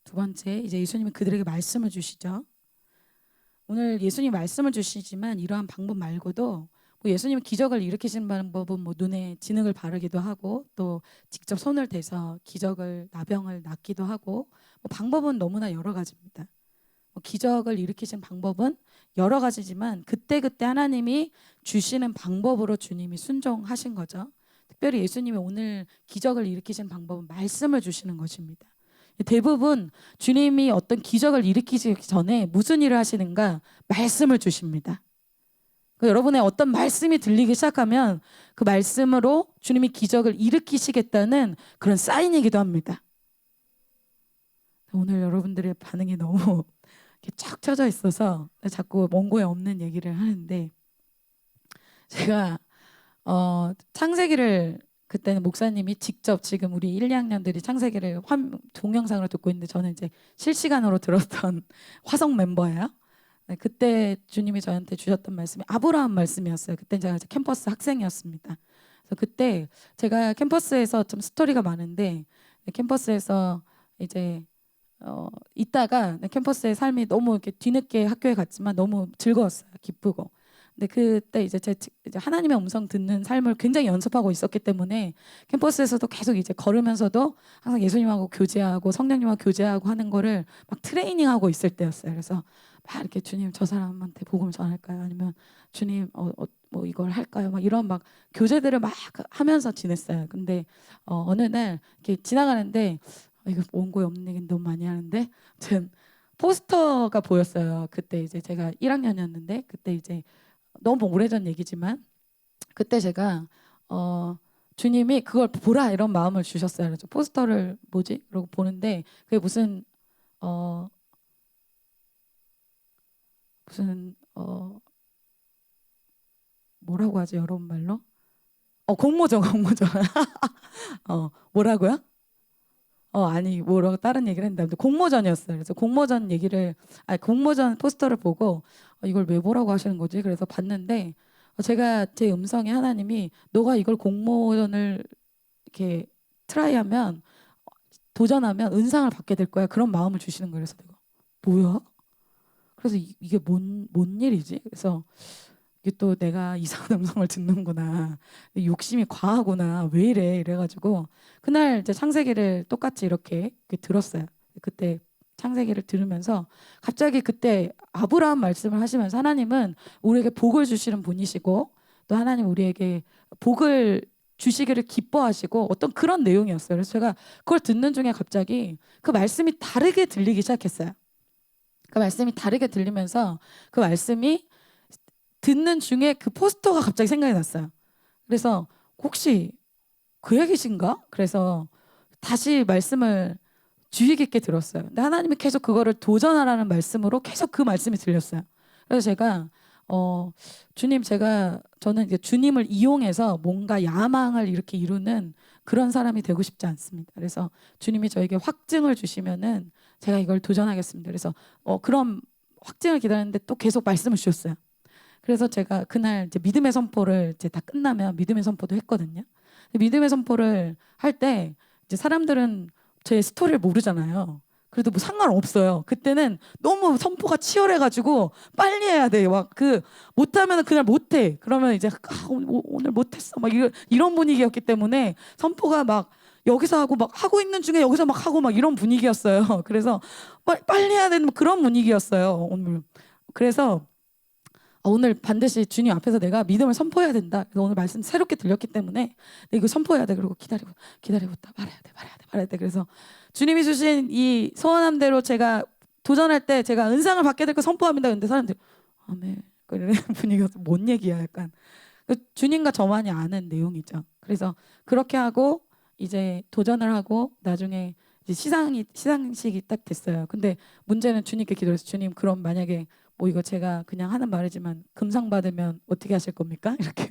두 번째, 이제 예수님은 그들에게 말씀을 주시죠. 오늘 예수님 말씀을 주시지만 이러한 방법 말고도 뭐 예수님은 기적을 일으키시는 방법은 뭐 눈에 진흙을 바르기도 하고 또 직접 손을 대서 기적을 나병을 낫기도 하고 뭐 방법은 너무나 여러 가지입니다. 뭐 기적을 일으키신 방법은 여러 가지지만 그때그때 하나님이 주시는 방법으로 주님이 순종하신 거죠. 특별히 예수님이 오늘 기적을 일으키신 방법은 말씀을 주시는 것입니다. 대부분 주님이 어떤 기적을 일으키기 전에 무슨 일을 하시는가? 말씀을 주십니다. 여러분의 어떤 말씀이 들리기 시작하면 그 말씀으로 주님이 기적을 일으키시겠다는 그런 사인이기도 합니다. 오늘 여러분들의 반응이 너무 쫙 쳐져 있어서 자꾸 원고에 없는 얘기를 하는데, 제가 창세기를 그때는 목사님이 직접, 지금 우리 1, 2학년들이 창세기를 동영상으로 듣고 있는데 저는 이제 실시간으로 들었던 화성 멤버예요. 네, 그때 주님이 저한테 주셨던 말씀이 아브라함 말씀이었어요. 그때 제가 이제 캠퍼스 학생이었습니다. 그래서 그때 제가 캠퍼스에서 좀 스토리가 많은데, 캠퍼스에서 이제 있다가 캠퍼스의 삶이 너무 이렇게 뒤늦게 학교에 갔지만 너무 즐거웠어요. 기쁘고. 근데 그때 이제 이제 하나님의 음성 듣는 삶을 굉장히 연습하고 있었기 때문에 캠퍼스에서도 계속 이제 걸으면서도 항상 예수님하고 교제하고 성령님하고 교제하고 하는 거를 막 트레이닝하고 있을 때였어요. 그래서 막 이렇게 주님 저 사람한테 복음을 전할까요? 아니면 주님 뭐 이걸 할까요? 막 이런 막 교제들을 막 하면서 지냈어요. 근데 어느 날 이렇게 지나가는데 이거 원고에 없는 얘기는 너무 많이 하는데, 아무튼 포스터가 보였어요. 그때 이제 제가 1학년이었는데 그때 이제 너무 오래전 얘기지만 그때 제가 주님이 그걸 보라 이런 마음을 주셨어요. 그래서 포스터를 뭐지? 그러고 보는데 그게 무슨 뭐라고 하지 여러분 말로? 공모전. 뭐라고요? 아니 뭐라고 다른 얘기를 했는데 공모전이었어요. 그래서 공모전 얘기를, 공모전 포스터를 보고 이걸 왜 보라고 하시는 거지? 그래서 봤는데 제가 제 음성에 하나님이 너가 이걸 공모전을 이렇게 트라이하면 도전하면 은상을 받게 될 거야. 그런 마음을 주시는 거예요. 그래서 내가 뭐야? 그래서 이게 뭔 일이지? 그래서 이게 또 내가 이상한 음성을 듣는구나. 욕심이 과하구나. 왜 이래? 이래가지고 그날 이제 창세기를 똑같이 이렇게 들었어요. 그때 창세기를 들으면서 갑자기 그때 아브라함 말씀을 하시면서 하나님은 우리에게 복을 주시는 분이시고 또 하나님 우리에게 복을 주시기를 기뻐하시고 어떤 그런 내용이었어요. 그래서 제가 그걸 듣는 중에 갑자기 그 말씀이 다르게 들리기 시작했어요. 그 말씀이 다르게 들리면서 그 말씀이 듣는 중에 그 포스터가 갑자기 생각이 났어요. 그래서 혹시 그 얘기신가? 그래서 다시 말씀을 주의 깊게 들었어요. 근데 하나님이 계속 그거를 도전하라는 말씀으로 계속 그 말씀이 들렸어요. 그래서 제가 주님, 저는 이제 주님을 이용해서 뭔가 야망을 이렇게 이루는 그런 사람이 되고 싶지 않습니다. 그래서 주님이 저에게 확증을 주시면은 제가 이걸 도전하겠습니다. 그래서 그런 확증을 기다렸는데 또 계속 말씀을 주셨어요. 그래서 제가 그날 이제 믿음의 선포를 이제 다 끝나면 믿음의 선포도 했거든요. 믿음의 선포를 할 때 이제 사람들은 제 스토리를 모르잖아요. 그래도 뭐 상관없어요. 그때는 너무 선포가 치열해가지고 빨리 해야 돼. 막 못하면 그날 못해. 그러면 이제 오늘 못했어. 막 이런 분위기였기 때문에 선포가 막 여기서 하고 막 하고 있는 중에 여기서 막 하고 막 이런 분위기였어요. 그래서 빨리 해야 되는 그런 분위기였어요. 오늘. 그래서 오늘 반드시 주님 앞에서 내가 믿음을 선포해야 된다. 그래서 오늘 말씀 새롭게 들렸기 때문에 이거 선포해야 돼. 그리고 기다리고 있다 말해야 돼. 그래서 주님이 주신 이 소원한 대로 제가 도전할 때 제가 은상을 받게 될 거 선포합니다. 근데 사람들이 아멘. 이런 분위기가 뭔 얘기야 약간. 주님과 저만이 아는 내용이죠. 그래서 그렇게 하고 이제 도전을 하고 나중에 이제 시상식이 딱 됐어요. 근데 문제는 주님께 기도해서 주님, 그럼 만약에 뭐 이거 제가 그냥 하는 말이지만 금상 받으면 어떻게 하실 겁니까? 이렇게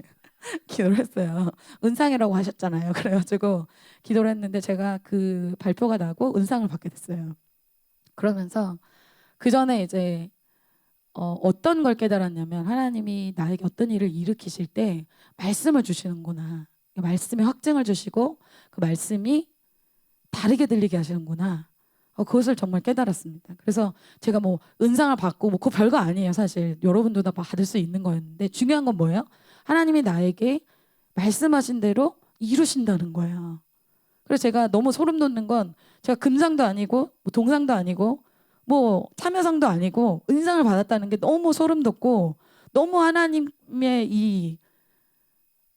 기도를 했어요. 은상이라고 하셨잖아요. 그래가지고 기도를 했는데 제가 그 발표가 나고 은상을 받게 됐어요. 그러면서 그 전에 이제 어떤 걸 깨달았냐면 하나님이 나에게 어떤 일을 일으키실 때 말씀을 주시는구나. 말씀에 확증을 주시고 그 말씀이 다르게 들리게 하시는구나. 그것을 정말 깨달았습니다. 그래서 제가 뭐 은상을 받고 뭐 그거 별거 아니에요. 사실 여러분도 다 받을 수 있는 거였는데 중요한 건 뭐예요? 하나님이 나에게 말씀하신 대로 이루신다는 거예요. 그래서 제가 너무 소름 돋는 건 제가 금상도 아니고 뭐 동상도 아니고 뭐 참여상도 아니고 은상을 받았다는 게 너무 소름 돋고 너무 하나님의 이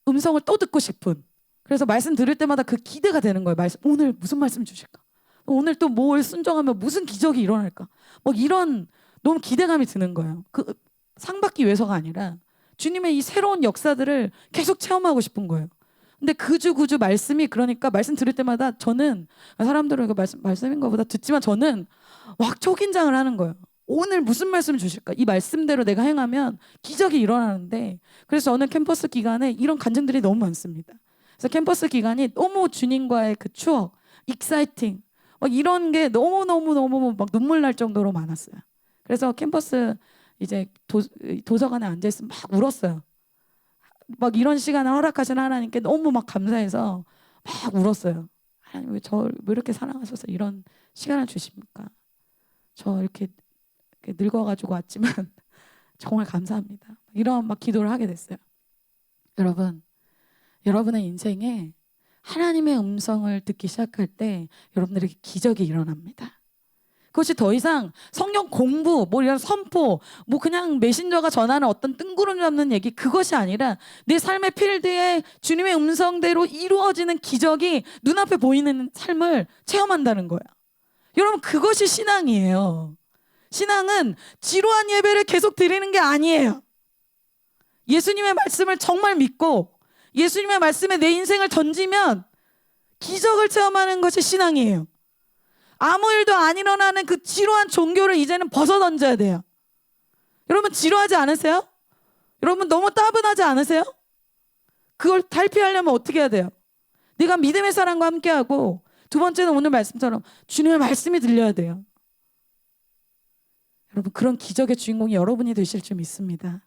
음성을 또 듣고 싶은, 그래서 말씀 들을 때마다 그 기대가 되는 거예요. 오늘 무슨 말씀 주실까? 오늘 또 뭘 순종하면 무슨 기적이 일어날까? 뭐 이런 너무 기대감이 드는 거예요. 그 상 받기 위해서가 아니라 주님의 이 새로운 역사들을 계속 체험하고 싶은 거예요. 근데 구주 말씀이, 그러니까 말씀 들을 때마다 저는, 사람들은 이거 말씀인 것보다 듣지만 저는 막 초긴장을 하는 거예요. 오늘 무슨 말씀 주실까? 이 말씀대로 내가 행하면 기적이 일어나는데, 그래서 저는 캠퍼스 기간에 이런 간증들이 너무 많습니다. 그래서 캠퍼스 기간이 너무 주님과의 그 추억, 익사이팅, 막 이런 게 너무 막 눈물 날 정도로 많았어요. 그래서 캠퍼스 이제 도서관에 앉아 있으면 막 울었어요. 막 이런 시간을 허락하신 하나님께 너무 막 감사해서 막 울었어요. 하나님 왜 이렇게 사랑하셔서 이런 시간을 주십니까? 저 이렇게 늙어가지고 왔지만 정말 감사합니다. 이런 막 기도를 하게 됐어요. 여러분, 여러분의 인생에 하나님의 음성을 듣기 시작할 때 여러분들에게 기적이 일어납니다. 그것이 더 이상 성경 공부, 뭐 이런 선포, 뭐 그냥 메신저가 전하는 어떤 뜬구름 잡는 얘기, 그것이 아니라 내 삶의 필드에 주님의 음성대로 이루어지는 기적이 눈앞에 보이는 삶을 체험한다는 거야. 여러분, 그것이 신앙이에요. 신앙은 지루한 예배를 계속 드리는 게 아니에요. 예수님의 말씀을 정말 믿고 예수님의 말씀에 내 인생을 던지면 기적을 체험하는 것이 신앙이에요. 아무 일도 안 일어나는 그 지루한 종교를 이제는 벗어 던져야 돼요. 여러분, 지루하지 않으세요? 여러분, 너무 따분하지 않으세요? 그걸 탈피하려면 어떻게 해야 돼요? 네가 믿음의 사람과 함께하고, 두 번째는 오늘 말씀처럼 주님의 말씀이 들려야 돼요. 여러분, 그런 기적의 주인공이 여러분이 되실 줄 믿습니다.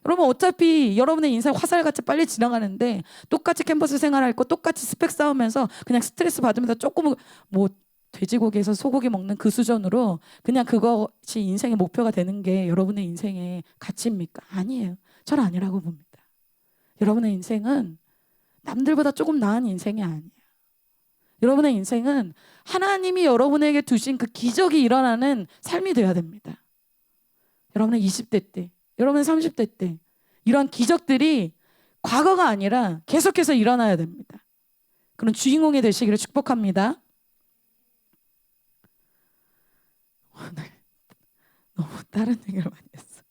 여러분, 어차피 여러분의 인생 화살같이 빨리 지나가는데 똑같이 캠퍼스 생활할 거 똑같이 스펙 쌓으면서 그냥 스트레스 받으면서 조금 뭐 돼지고기에서 소고기 먹는 그 수준으로 그냥 그것이 인생의 목표가 되는 게 여러분의 인생의 가치입니까? 아니에요. 저는 아니라고 봅니다. 여러분의 인생은 남들보다 조금 나은 인생이 아니에요. 여러분의 인생은 하나님이 여러분에게 두신 그 기적이 일어나는 삶이 되어야 됩니다. 여러분의 20대 때, 여러분의 30대 때 이런 기적들이 과거가 아니라 계속해서 일어나야 됩니다. 그런 주인공이 되시기를 축복합니다. 오늘 너무 다른 얘기를 많이 했어.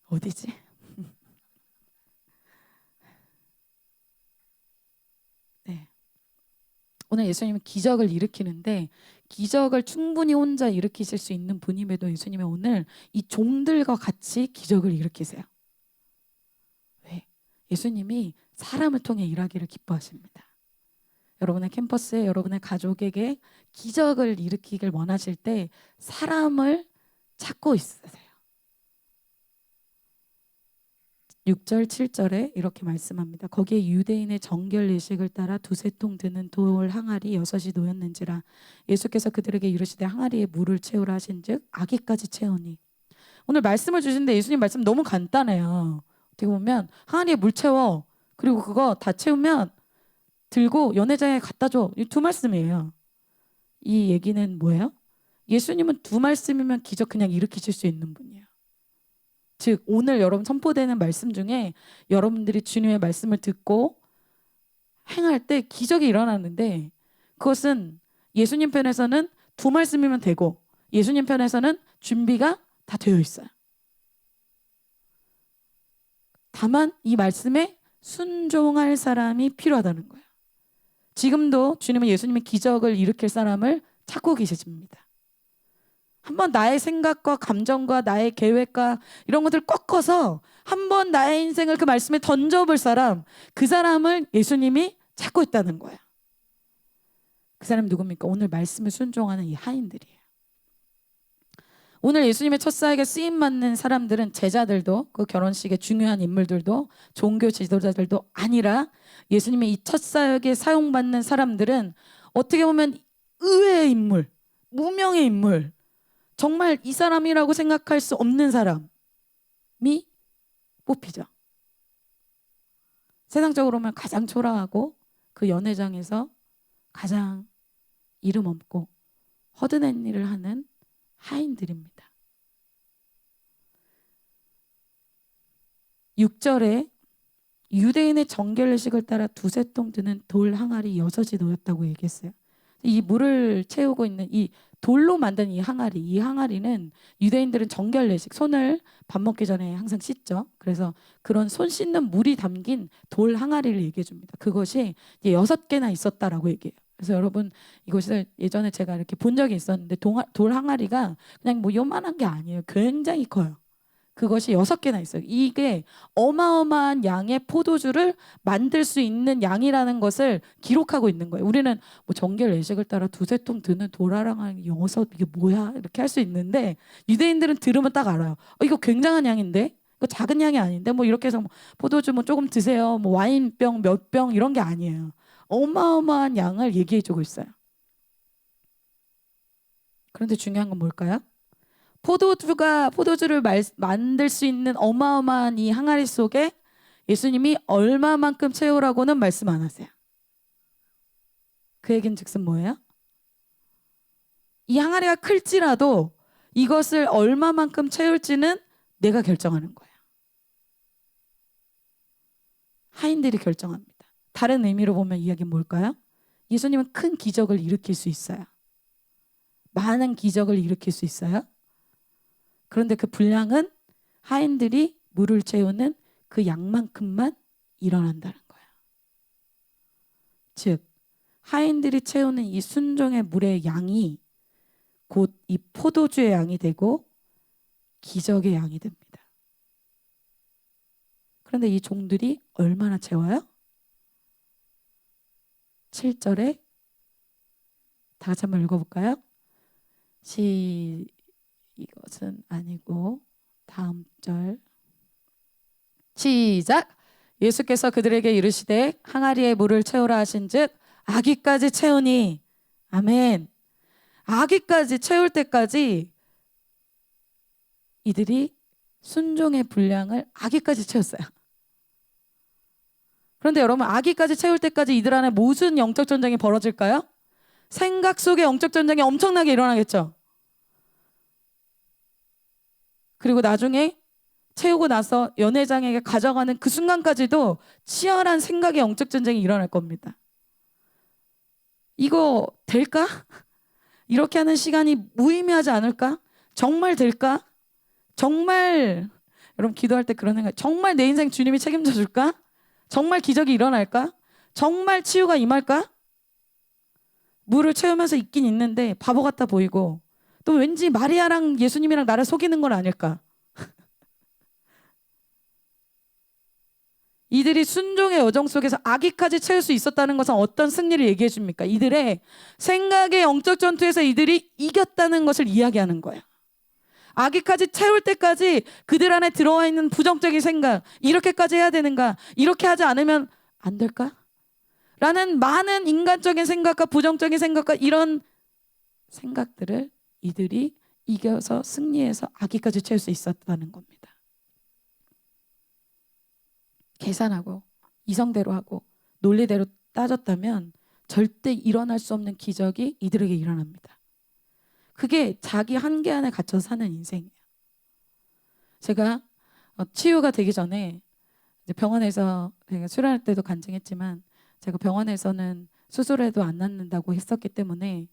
어디지? 네. 오늘 예수님은 기적을 일으키는데 기적을 충분히 혼자 일으키실 수 있는 분임에도 예수님은 오늘 이 종들과 같이 기적을 일으키세요. 왜? 예수님이 사람을 통해 일하기를 기뻐하십니다. 여러분의 캠퍼스에 여러분의 가족에게 기적을 일으키길 원하실 때 사람을 찾고 있으세요. 6절 7절에 이렇게 말씀합니다. 거기에 유대인의 정결 예식을 따라 두세 통 드는 돌 항아리 6이 놓였는지라. 예수께서 그들에게 이르시되 항아리에 물을 채우라 하신즉 아기까지 채우니. 오늘 말씀을 주시는데 예수님 말씀 너무 간단해요. 어떻게 보면 항아리에 물 채워, 그리고 그거 다 채우면 들고 연회장에 갖다 줘. 이 두 말씀이에요. 이 얘기는 뭐예요? 예수님은 두 말씀이면 기적 그냥 일으키실 수 있는 분이에요. 즉 오늘 여러분 선포되는 말씀 중에 여러분들이 주님의 말씀을 듣고 행할 때 기적이 일어나는데, 그것은 예수님 편에서는 두 말씀이면 되고 예수님 편에서는 준비가 다 되어 있어요. 다만 이 말씀에 순종할 사람이 필요하다는 거예요. 지금도 주님은 예수님의 기적을 일으킬 사람을 찾고 계십니다. 한번 나의 생각과 감정과 나의 계획과 이런 것들을 꺾어서 한번 나의 인생을 그 말씀에 던져볼 사람, 그 사람을 예수님이 찾고 있다는 거예요. 그 사람이 누굽니까? 오늘 말씀을 순종하는 이 하인들이에요. 오늘 예수님의 첫 사역에 쓰임받는 사람들은 제자들도, 그 결혼식의 중요한 인물들도, 종교 지도자들도 아니라 예수님의 이 첫 사역에 사용받는 사람들은 어떻게 보면 의외의 인물, 무명의 인물, 정말 이 사람이라고 생각할 수 없는 사람이 뽑히죠. 세상적으로 보면 가장 초라하고 그 연회장에서 가장 이름 없고 허드렛 일을 하는 하인들입니다. 6절에 유대인의 정결례식을 따라 두세 통 드는 돌 항아리 6이 놓였다고 얘기했어요. 이 물을 채우고 있는 이 돌로 만든 이 항아리는 유대인들은 정결례식, 손을 밥 먹기 전에 항상 씻죠. 그래서 그런 손 씻는 물이 담긴 돌 항아리를 얘기해 줍니다. 그것이 6개나 있었다라고 얘기해요. 그래서 여러분, 이것을 예전에 제가 이렇게 본 적이 있었는데 돌 항아리가 그냥 뭐 요만한 게 아니에요. 굉장히 커요. 그것이 6개나 있어요. 이게 어마어마한 양의 포도주를 만들 수 있는 양이라는 것을 기록하고 있는 거예요. 우리는 뭐 정결 예식을 따라 두세 통 드는 도라랑한 6, 이게 뭐야? 이렇게 할 수 있는데 유대인들은 들으면 딱 알아요. 이거 굉장한 양인데? 이거 작은 양이 아닌데? 뭐 이렇게 해서 뭐 포도주 뭐 조금 드세요. 뭐 와인병 몇 병 이런 게 아니에요. 어마어마한 양을 얘기해 주고 있어요. 그런데 중요한 건 뭘까요? 포도주를 만들 수 있는 어마어마한 이 항아리 속에 예수님이 얼마만큼 채우라고는 말씀 안 하세요. 그 얘기는 즉슨 뭐예요? 이 항아리가 클지라도 이것을 얼마만큼 채울지는 내가 결정하는 거예요. 하인들이 결정합니다. 다른 의미로 보면 이야기는 뭘까요? 예수님은 큰 기적을 일으킬 수 있어요. 많은 기적을 일으킬 수 있어요. 그런데 그 분량은 하인들이 물을 채우는 그 양만큼만 일어난다는 거예요. 즉 하인들이 채우는 이 순종의 물의 양이 곧 이 포도주의 양이 되고 기적의 양이 됩니다. 그런데 이 종들이 얼마나 채워요? 7절에 다 같이 한번 읽어볼까요? 이것은 아니고 다음 절 시작. 예수께서 그들에게 이르시되 항아리에 물을 채우라 하신즉 아기까지 채우니. 아멘. 아기까지 채울 때까지 이들이 순종의 분량을 아기까지 채웠어요. 그런데 여러분, 아기까지 채울 때까지 이들 안에 무슨 영적 전쟁이 벌어질까요? 생각 속의 영적 전쟁이 엄청나게 일어나겠죠. 그리고 나중에 채우고 나서 연회장에게 가져가는 그 순간까지도 치열한 생각의 영적 전쟁이 일어날 겁니다. 이거 될까? 이렇게 하는 시간이 무의미하지 않을까? 정말 될까? 정말 여러분 기도할 때 그런 생각, 정말 내 인생 주님이 책임져 줄까? 정말 기적이 일어날까? 정말 치유가 임할까? 물을 채우면서 있긴 있는데 바보 같아 보이고 또 왠지 마리아랑 예수님이랑 나를 속이는 건 아닐까? 이들이 순종의 여정 속에서 아기까지 채울 수 있었다는 것은 어떤 승리를 얘기해 줍니까? 이들의 생각의 영적 전투에서 이들이 이겼다는 것을 이야기하는 거예요. 아기까지 채울 때까지 그들 안에 들어와 있는 부정적인 생각, 이렇게까지 해야 되는가? 이렇게 하지 않으면 안 될까? 라는 많은 인간적인 생각과 부정적인 생각과 이런 생각들을 이들이 이겨서 승리해서 아기까지 채울 수 있었다는 겁니다. 계산하고 이성대로 하고 논리대로 따졌다면 절대 일어날 수 없는 기적이 이들에게 일어납니다. 그게 자기 한계 안에 갇혀 사는 인생이에요. 제가 치유가 되기 전에 이제 병원에서 제가 수련할 때도 간증했지만 제가 병원에서는 수술해도 안 낫는다고 했었기 때문에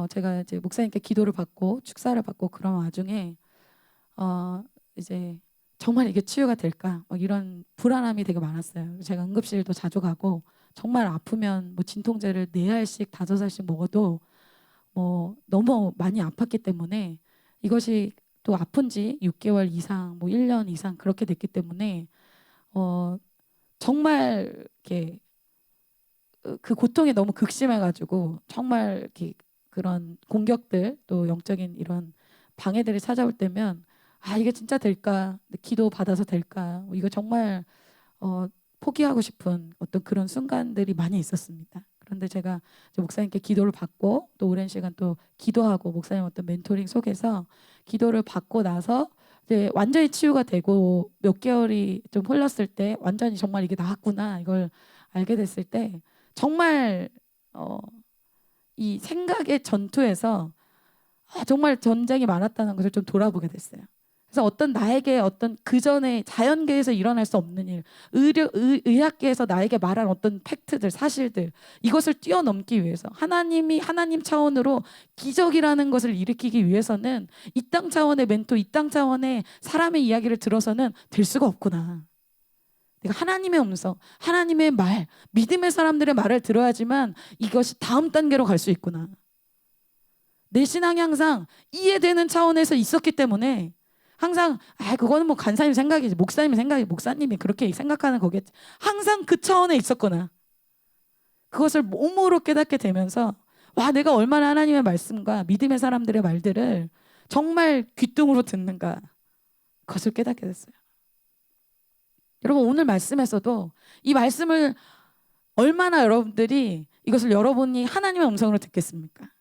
제가 이제 목사님께 기도를 받고 축사를 받고 그런 와중에 이제 정말 이게 치유가 될까? 막 이런 불안함이 되게 많았어요. 제가 응급실도 자주 가고 정말 아프면 뭐 진통제를 4알씩 5알씩 먹어도 뭐 너무 많이 아팠기 때문에 이것이 또 아픈 지 6개월 이상 뭐 1년 이상 그렇게 됐기 때문에 정말 이렇게 그 고통이 너무 극심해가지고 정말 이렇게 그런 공격들 또 영적인 이런 방해들이 찾아올 때면 이게 진짜 될까? 기도 받아서 될까? 이거 정말 포기하고 싶은 어떤 그런 순간들이 많이 있었습니다. 그런데 제가 이제 목사님께 기도를 받고 또 오랜 시간 또 기도하고 목사님 어떤 멘토링 속에서 기도를 받고 나서 이제 완전히 치유가 되고 몇 개월이 좀 흘렀을 때 완전히 정말 이게 나았구나 이걸 알게 됐을 때 정말 이 생각의 전투에서 정말 전쟁이 많았다는 것을 좀 돌아보게 됐어요. 그래서 어떤 나에게 어떤 그 전에 자연계에서 일어날 수 없는 일, 의학계에서 나에게 말한 어떤 팩트들, 사실들 이것을 뛰어넘기 위해서 하나님 차원으로 기적이라는 것을 일으키기 위해서는 이 땅 차원의 멘토, 이 땅 차원의 사람의 이야기를 들어서는 될 수가 없구나. 내가 하나님의 음성, 하나님의 말, 믿음의 사람들의 말을 들어야지만 이것이 다음 단계로 갈 수 있구나. 내 신앙이 항상 이해되는 차원에서 있었기 때문에 항상 그거는 뭐 간사님 생각이지, 목사님 생각이, 목사님이 그렇게 생각하는 거겠지. 항상 그 차원에 있었구나. 그것을 몸으로 깨닫게 되면서 내가 얼마나 하나님의 말씀과 믿음의 사람들의 말들을 정말 귀뚱으로 듣는가, 그것을 깨닫게 됐어요. 여러분, 오늘 말씀에서도 이 말씀을 얼마나 여러분들이 이것을 여러분이 하나님의 음성으로 듣겠습니까?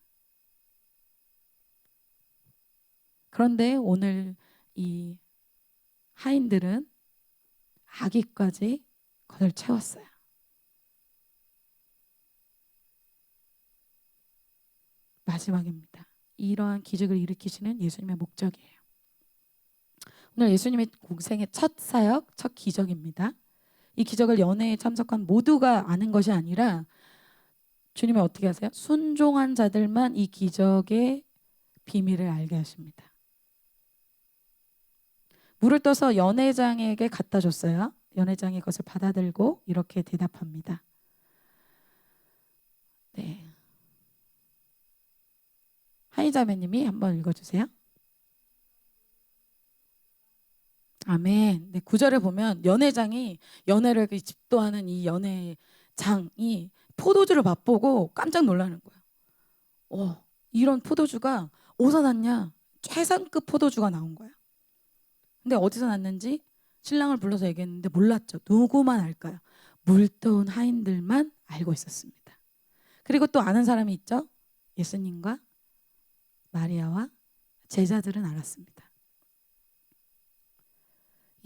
그런데 오늘 이 하인들은 아기까지 그걸 채웠어요. 마지막입니다. 이러한 기적을 일으키시는 예수님의 목적이에요. 오늘 예수님의 공생의 첫 사역, 첫 기적입니다. 이 기적을 연회에 참석한 모두가 아는 것이 아니라 주님이 어떻게 하세요? 순종한 자들만 이 기적의 비밀을 알게 하십니다. 물을 떠서 연회장에게 갖다 줬어요. 연회장이 그것을 받아들고 이렇게 대답합니다. 네. 하인자매님이 한번 읽어주세요. 아멘. 네, 9절에 보면 연회장이 연회를 집도하는 이 연회장이 포도주를 맛보고 깜짝 놀라는 거예요. 이런 포도주가 어디서 났냐? 최상급 포도주가 나온 거예요. 근데 어디서 났는지 신랑을 불러서 얘기했는데 몰랐죠. 누구만 알까요? 물떠온 하인들만 알고 있었습니다. 그리고 또 아는 사람이 있죠. 예수님과 마리아와 제자들은 알았습니다.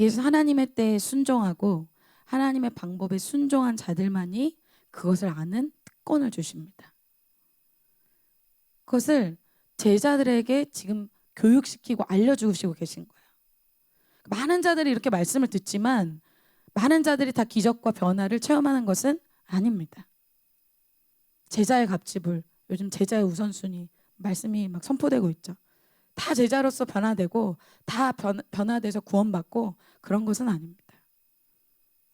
예수 하나님의 때에 순종하고 하나님의 방법에 순종한 자들만이 그것을 아는 특권을 주십니다. 그것을 제자들에게 지금 교육시키고 알려주시고 계신 거예요. 많은 자들이 이렇게 말씀을 듣지만 많은 자들이 다 기적과 변화를 체험하는 것은 아닙니다. 제자의 갑질을, 요즘 제자의 우선순위 말씀이 막 선포되고 있죠. 다 제자로서 변화되고 다 변화돼서 구원받고 그런 것은 아닙니다.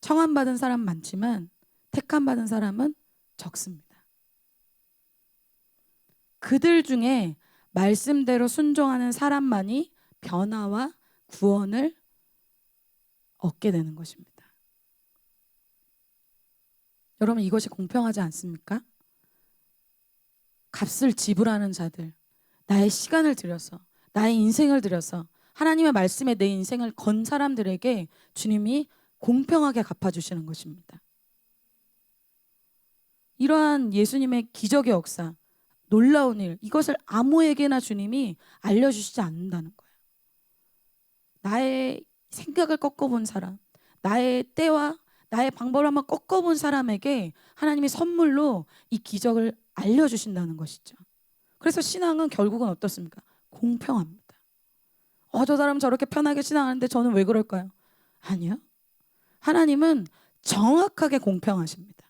청함받은 사람 많지만 택함받은 사람은 적습니다. 그들 중에 말씀대로 순종하는 사람만이 변화와 구원을 얻게 되는 것입니다. 여러분, 이것이 공평하지 않습니까? 값을 지불하는 자들, 나의 시간을 들여서, 나의 인생을 들여서 하나님의 말씀에 내 인생을 건 사람들에게 주님이 공평하게 갚아주시는 것입니다. 이러한 예수님의 기적의 역사, 놀라운 일, 이것을 아무에게나 주님이 알려주시지 않는다는 거예요. 나의 생각을 꺾어본 사람, 나의 때와 나의 방법을 한번 꺾어본 사람에게 하나님이 선물로 이 기적을 알려주신다는 것이죠. 그래서 신앙은 결국은 어떻습니까? 공평합니다. 저 사람 저렇게 편하게 신앙하는데 저는 왜 그럴까요? 아니요. 하나님은 정확하게 공평하십니다.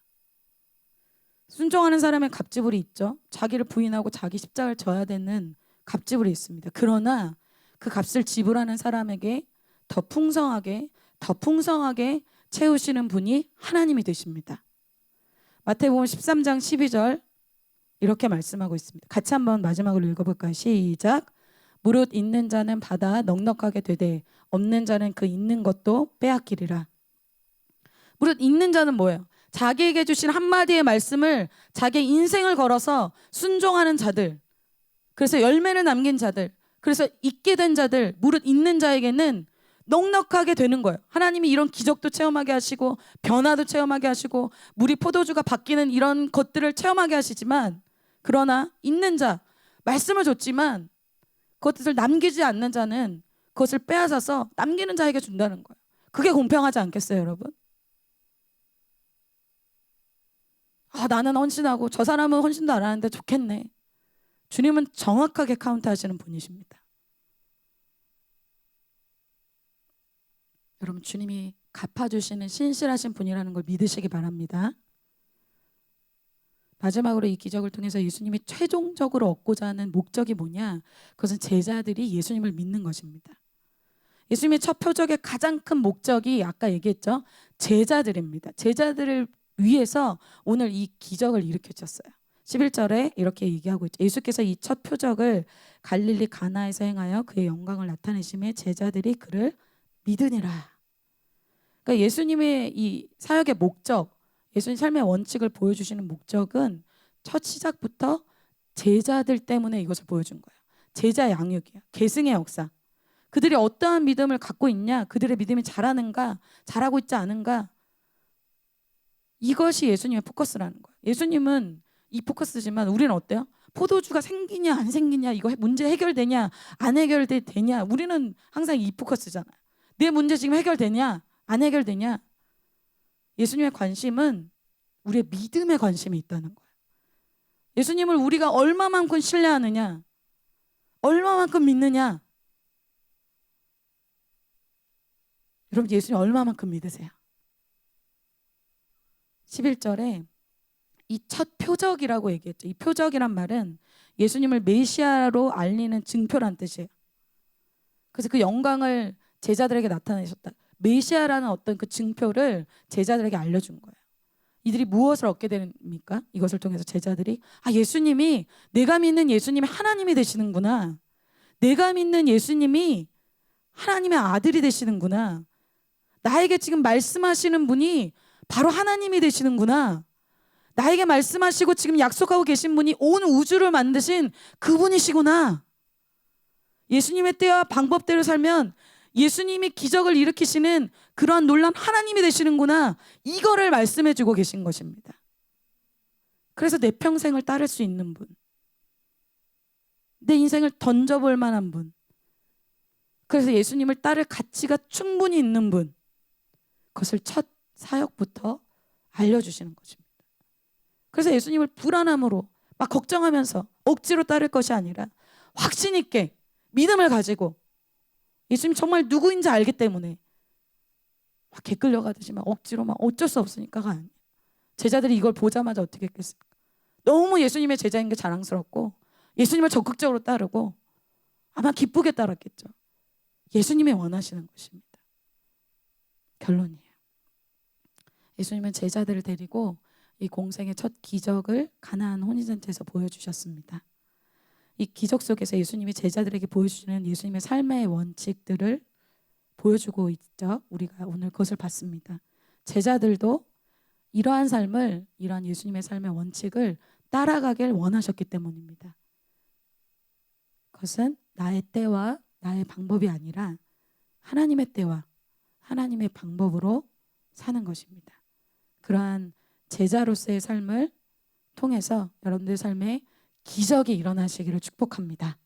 순종하는 사람의 갑지불이 있죠. 자기를 부인하고 자기 십자가를 져야 되는 갑지불이 있습니다. 그러나 그 값을 지불하는 사람에게 더 풍성하게 채우시는 분이 하나님이 되십니다. 마태복음 13장 12절 이렇게 말씀하고 있습니다. 같이 한번 마지막으로 읽어볼까요? 시작. 무릇 있는 자는 받아 넉넉하게 되되 없는 자는 그 있는 것도 빼앗기리라. 무릇 있는 자는 뭐예요? 자기에게 주신 한마디의 말씀을 자기의 인생을 걸어서 순종하는 자들, 그래서 열매를 남긴 자들, 그래서 있게 된 자들, 무릇 있는 자에게는 넉넉하게 되는 거예요. 하나님이 이런 기적도 체험하게 하시고 변화도 체험하게 하시고 물이 포도주가 바뀌는 이런 것들을 체험하게 하시지만, 그러나 있는 자, 말씀을 줬지만 그것을 남기지 않는 자는 그것을 빼앗아서 남기는 자에게 준다는 거예요. 그게 공평하지 않겠어요, 여러분? 나는 헌신하고 저 사람은 헌신도 안 하는데 좋겠네. 주님은 정확하게 카운트하시는 분이십니다. 여러분, 주님이 갚아주시는 신실하신 분이라는 걸 믿으시기 바랍니다. 마지막으로 이 기적을 통해서 예수님이 최종적으로 얻고자 하는 목적이 뭐냐? 그것은 제자들이 예수님을 믿는 것입니다. 예수님의 첫 표적의 가장 큰 목적이 아까 얘기했죠. 제자들입니다. 제자들을 위해서 오늘 이 기적을 일으켜 주셨어요. 11절에 이렇게 얘기하고 있죠. 예수께서 이 첫 표적을 갈릴리 가나에서 행하여 그의 영광을 나타내심에 제자들이 그를 믿으니라. 그러니까 예수님의 이 사역의 목적, 예수님 삶의 원칙을 보여주시는 목적은 첫 시작부터 제자들 때문에 이것을 보여준 거예요. 제자 양육이에요. 계승의 역사. 그들이 어떠한 믿음을 갖고 있냐, 그들의 믿음이 잘하는가, 잘하고 있지 않은가, 이것이 예수님의 포커스라는 거예요. 예수님은 이 포커스지만 우리는 어때요? 포도주가 생기냐 안 생기냐, 이거 문제 해결되냐 안 해결되냐, 우리는 항상 이 포커스잖아요. 내 문제 지금 해결되냐 안 해결되냐. 예수님의 관심은 우리의 믿음에 관심이 있다는 거예요. 예수님을 우리가 얼마만큼 신뢰하느냐, 얼마만큼 믿느냐. 여러분, 예수님 얼마만큼 믿으세요? 11절에 이 첫 표적이라고 얘기했죠. 이 표적이란 말은 예수님을 메시아로 알리는 증표란 뜻이에요. 그래서 그 영광을 제자들에게 나타내셨다. 메시아라는 어떤 그 증표를 제자들에게 알려준 거예요. 이들이 무엇을 얻게 됩니까? 이것을 통해서 제자들이 예수님이, 내가 믿는 예수님이 하나님이 되시는구나. 내가 믿는 예수님이 하나님의 아들이 되시는구나. 나에게 지금 말씀하시는 분이 바로 하나님이 되시는구나. 나에게 말씀하시고 지금 약속하고 계신 분이 온 우주를 만드신 그분이시구나. 예수님의 때와 방법대로 살면 예수님이 기적을 일으키시는 그러한 놀라운 하나님이 되시는구나. 이거를 말씀해 주고 계신 것입니다. 그래서 내 평생을 따를 수 있는 분, 내 인생을 던져볼 만한 분, 그래서 예수님을 따를 가치가 충분히 있는 분, 그것을 첫 사역부터 알려주시는 것입니다. 그래서 예수님을 불안함으로 막 걱정하면서 억지로 따를 것이 아니라 확신 있게 믿음을 가지고, 예수님이 정말 누구인지 알기 때문에 막 개끌려가듯이 막 억지로 막 어쩔 수 없으니까가 아니에요. 제자들이 이걸 보자마자 어떻게 했겠습니까? 너무 예수님의 제자인 게 자랑스럽고 예수님을 적극적으로 따르고 아마 기쁘게 따랐겠죠. 예수님이 원하시는 것입니다. 결론이에요. 예수님은 제자들을 데리고 이 공생의 첫 기적을 가나안 혼인잔치에서 보여주셨습니다. 이 기적 속에서 예수님이 제자들에게 보여주시는 예수님의 삶의 원칙들을 보여주고 있죠. 우리가 오늘 그것을 봤습니다. 제자들도 이러한 삶을, 이러한 예수님의 삶의 원칙을 따라가길 원하셨기 때문입니다. 그것은 나의 때와 나의 방법이 아니라 하나님의 때와 하나님의 방법으로 사는 것입니다. 그러한 제자로서의 삶을 통해서 여러분들의 삶에 기적이 일어나시기를 축복합니다.